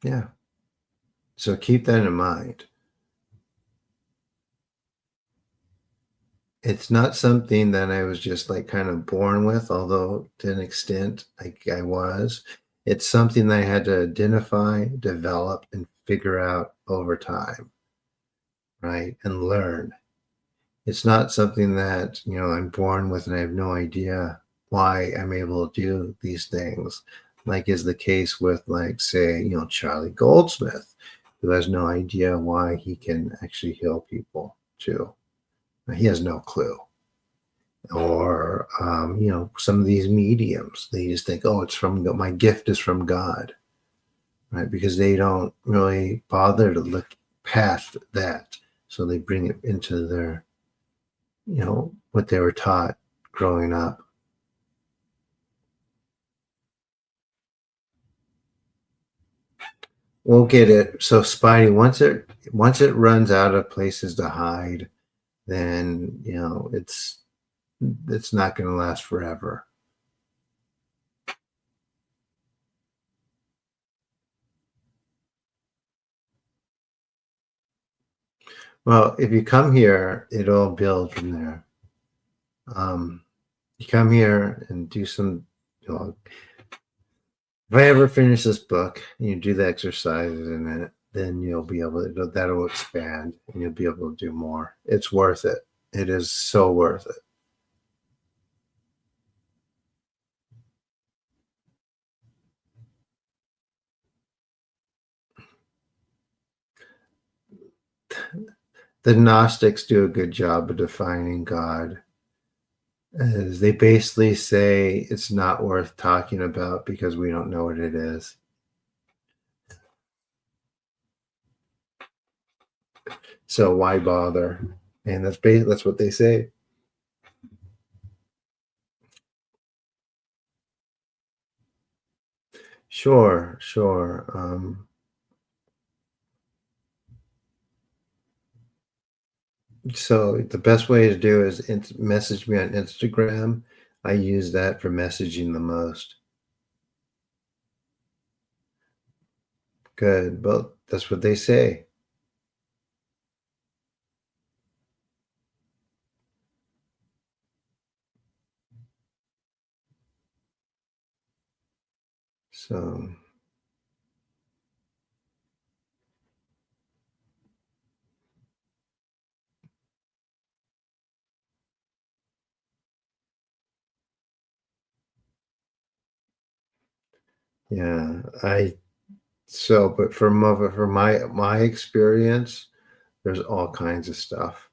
yeah. So keep that in mind. It's not something that I was just like kind of born with, although to an extent I was. It's something that I had to identify, develop, and figure out over time, right? And learn. It's not something that, I'm born with and I have no idea why I'm able to do these things, like is the case with, like, say, Charlie Goldsmith, who has no idea why he can actually heal people too. He has no clue. Or, some of these mediums, they just think, oh, it's from my gift is from God, right? Because they don't really bother to look past that. So they bring it into their, what they were taught growing up. We'll get it. So Spidey, once it runs out of places to hide, then it's not going to last forever. Well, if you come here, it'll build from there. Um, you come here and do some. If I ever finish this book and you do the exercises in it, then you'll be able to, that'll expand and you'll be able to do more. It's worth it. It is so worth it. The Gnostics do a good job of defining God, as they basically say it's not worth talking about because we don't know what it is. So why bother? And that's what they say. Sure, sure. So the best way to do is message me on Instagram. I use that for messaging the most. Good. Well, that's what they say. So Yeah, but for my experience, there's all kinds of stuff.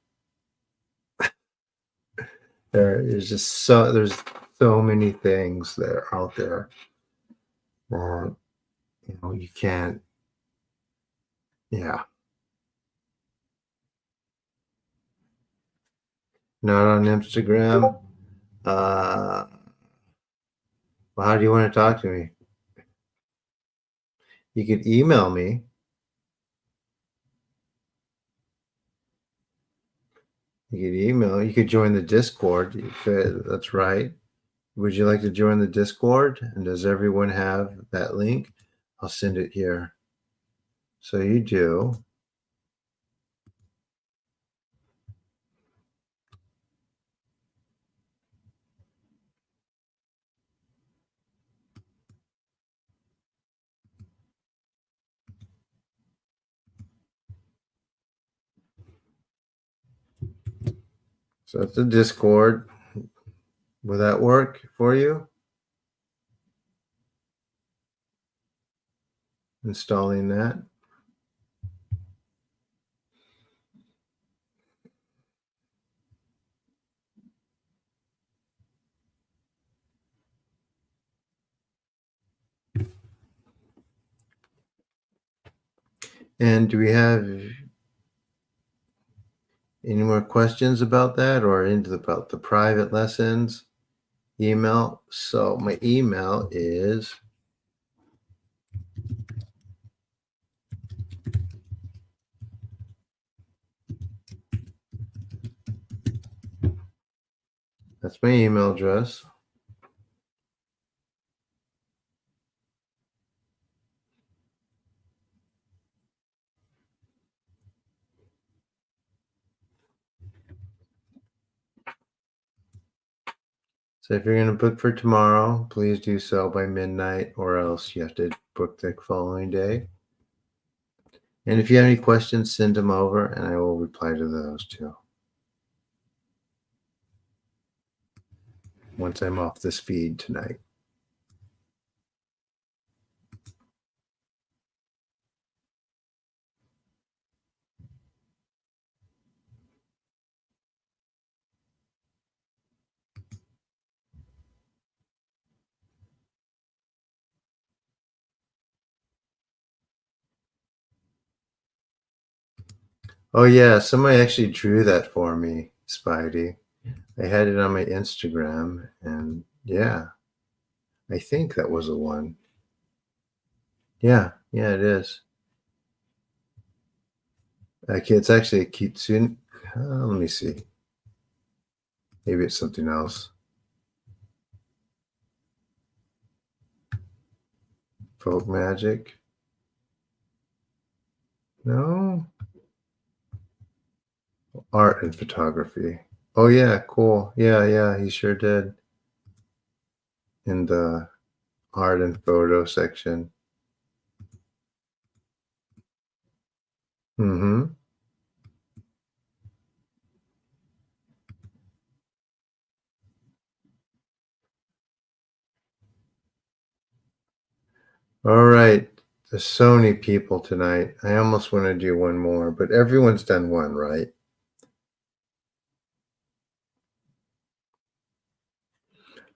There's so many things that are out there that, you can't. Yeah, not on Instagram. Uh, well, how do you want to talk to me? You could email me. You could join the Discord. You could, that's right. Would you like to join the Discord? And does everyone have that link? I'll send it here. So you do. So it's the Discord. Will that work for you? Installing that. And do we have any more questions about that or about the private lessons email? So my email is that's my email address. So if you're going to book for tomorrow, please do so by midnight, or else you have to book the following day. And if you have any questions, send them over and I will reply to those too. Once I'm off this feed tonight. Oh yeah, somebody actually drew that for me, Spidey. I had it on my Instagram, and yeah, I think that was the one. Yeah, yeah, it is. Okay, it's actually a kitsune. Let me see. Maybe it's something else. Folk magic. No, art and photography. Oh yeah, cool. Yeah, yeah, he sure did. In the art and photo section. Mm-hmm. All right. There's so many people tonight. I almost want to do one more, but everyone's done one, right?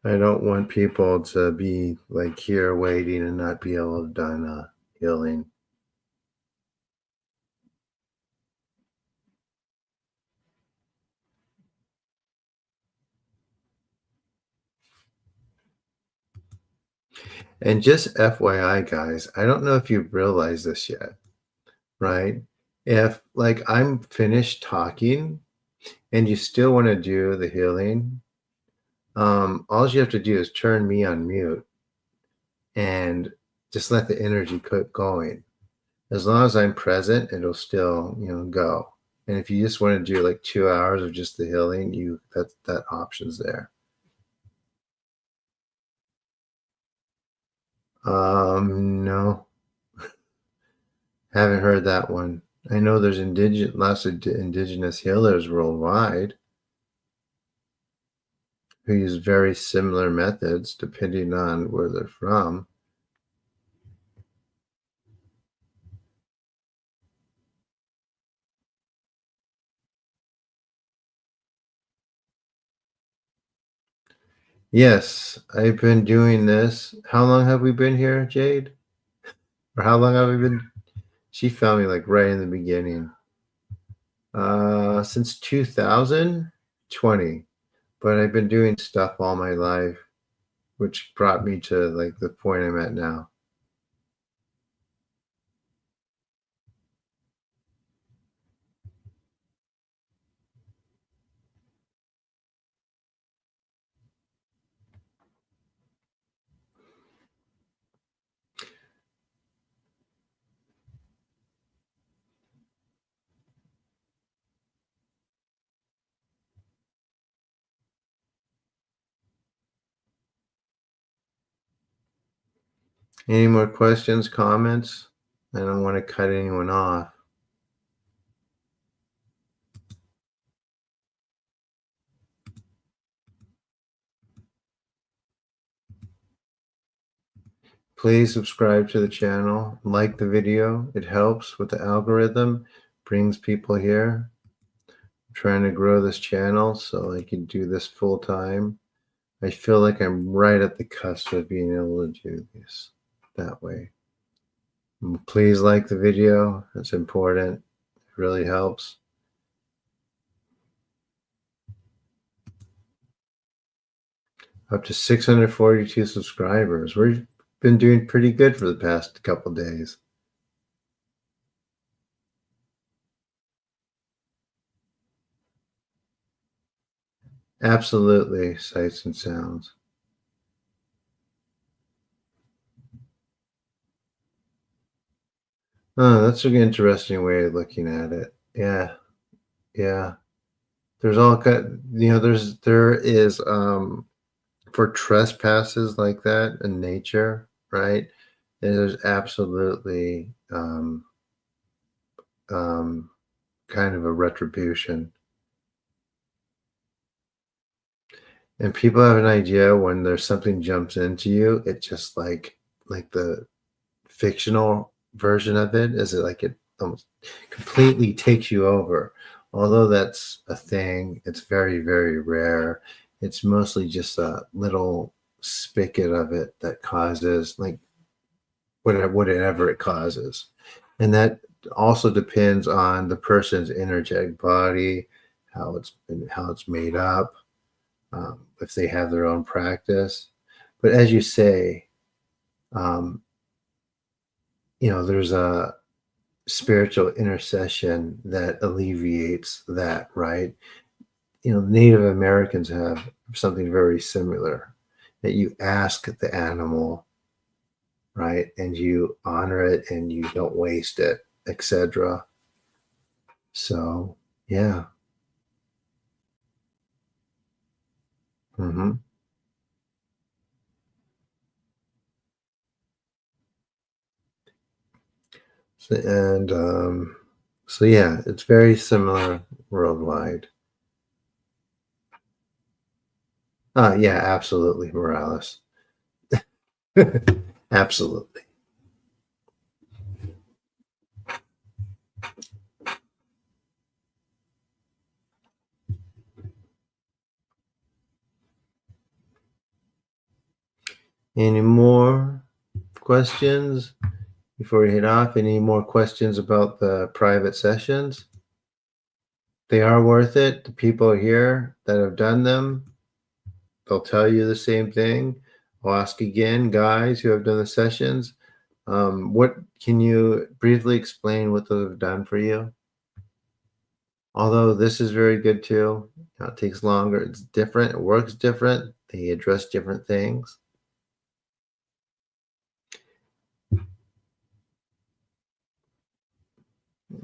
I don't want people to be like here waiting and not be able to done healing. And just FYI, guys, I don't know if you've realized this yet, right? If like I'm finished talking and you still want to do the healing, all you have to do is turn me on mute and just let the energy keep going. As long as I'm present, it'll still, go. And if you just want to do like 2 hours of just the healing, that option's there. No, haven't heard that one. I know there's lots of indigenous healers worldwide who use very similar methods depending on where they're from. Yes, I've been doing this. How long have we been here, Jade? Or how long have we been? She found me like right in the beginning. Since 2020. But I've been doing stuff all my life, which brought me to like the point I'm at now. Any more questions, comments? I don't want to cut anyone off. Please subscribe to the channel, like the video. It helps with the algorithm, brings people here. I'm trying to grow this channel so I can do this full time. I feel like I'm right at the cusp of being able to do this that way. Please like the video. It's important. It really helps. Up to 642 subscribers. We've been doing pretty good for the past couple days. Absolutely, sights and sounds. Oh, that's an interesting way of looking at it. Yeah, yeah. There's all kind, there is for trespasses like that in nature, right? There's absolutely um kind of a retribution. And people have an idea when there's something jumps into you, it just like the fictional version of it is it like it almost completely takes you over. Although that's a thing, it's very, very rare. It's mostly just a little spigot of it that causes like whatever it causes. And that also depends on the person's energetic body, how it's made up, if they have their own practice. But as you say, um, there's a spiritual intercession that alleviates that, right? Native Americans have something very similar that you ask the animal, right? And you honor it and you don't waste it, etc. So, yeah. hmm So yeah, it's very similar worldwide. Yeah, absolutely, Morales. Absolutely. Any more questions before we head off? Any more questions about the private sessions? They are worth it. The people here that have done them, they'll tell you the same thing. I'll ask again, guys who have done the sessions. What can you briefly explain what those have done for you? Although this is very good too. It takes longer. It's different. It works different. They address different things.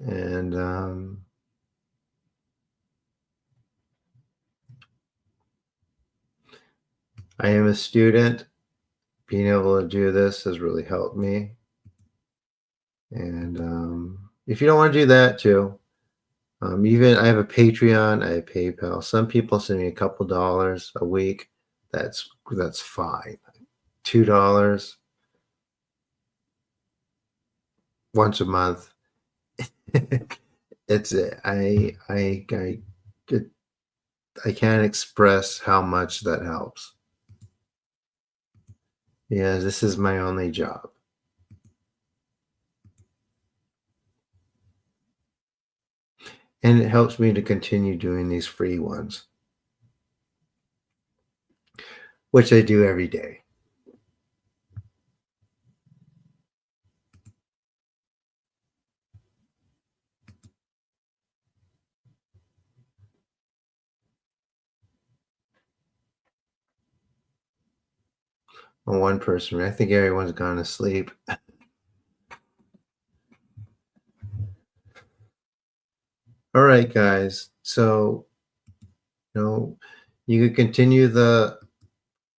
And I am a student. Being able to do this has really helped me. And if you don't want to do that too, even I have a Patreon, I have PayPal. Some people send me a couple dollars a week. That's fine. $2 once a month. It's I can't express how much that helps. Yeah, this is my only job. And it helps me to continue doing these free ones, which I do every day. On one person, I think everyone's gone to sleep. All right, guys. So, you know, you could continue the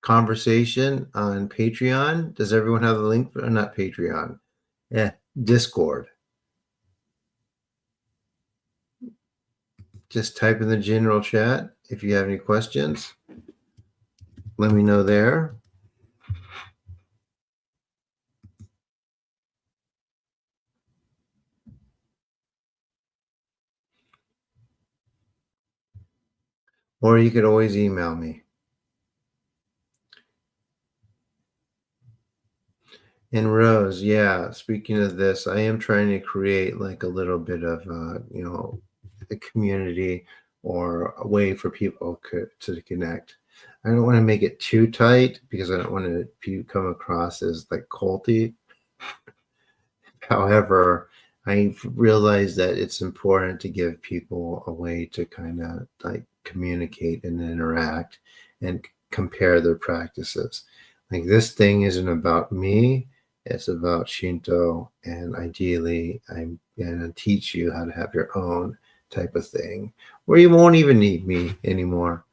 conversation on Patreon. Does everyone have the link? Not Patreon. Yeah, Discord. Just type in the general chat if you have any questions. Let me know there. Or you could always email me. And Rose, yeah, speaking of this, I am trying to create like a little bit of, a community or a way for people to connect. I don't want to make it too tight because I don't want to come across as like culty. However, I realized that it's important to give people a way to kind of like communicate and interact and compare their practices. Like this thing isn't about me, it's about Shinto, and ideally, I'm going to teach you how to have your own type of thing where you won't even need me anymore.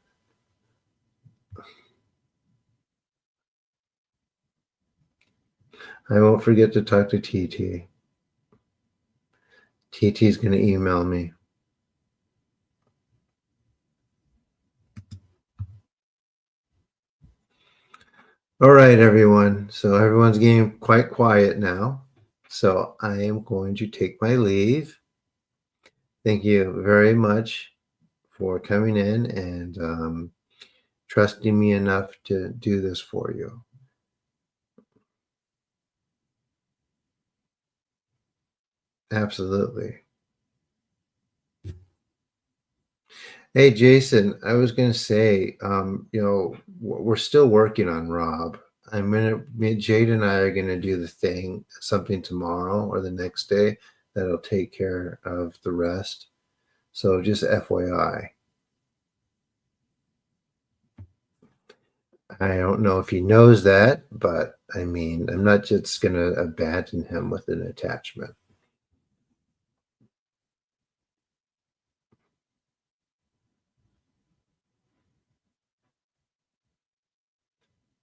I won't forget to talk to TT. TT's going to email me. All right, everyone. So everyone's getting quite quiet now. So I am going to take my leave. Thank you very much for coming in and trusting me enough to do this for you. Absolutely. Hey, Jason, I was going to say, we're still working on Rob. Jade and I are going to do the thing, something tomorrow or the next day that'll take care of the rest. So just FYI. I don't know if he knows that, but I mean, I'm not just going to abandon him with an attachment.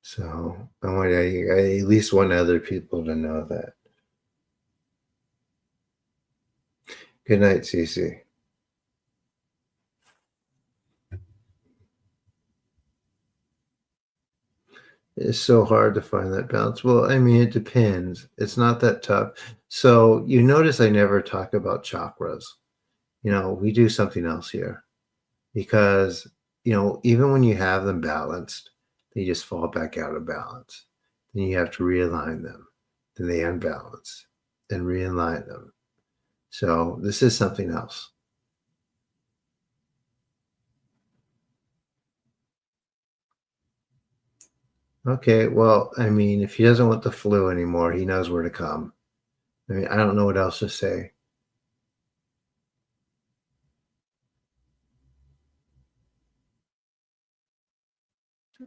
So I at least want other people to know that. Good night, Cece. It's so hard to find that balance. Well, I mean, it depends. It's not that tough. So you notice I never talk about chakras. We do something else here because, even when you have them balanced, they just fall back out of balance. Then you have to realign them. Then they unbalance and realign them. So this is something else. Okay, well, I mean, if he doesn't want the flu anymore, he knows where to come. I mean, I don't know what else to say.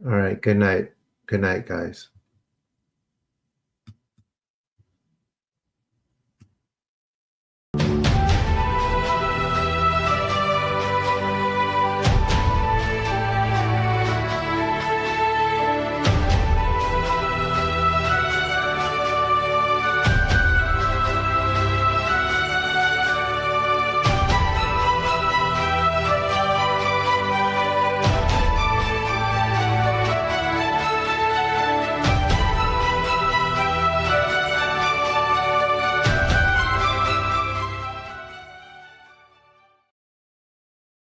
All right, good night. Good night, guys.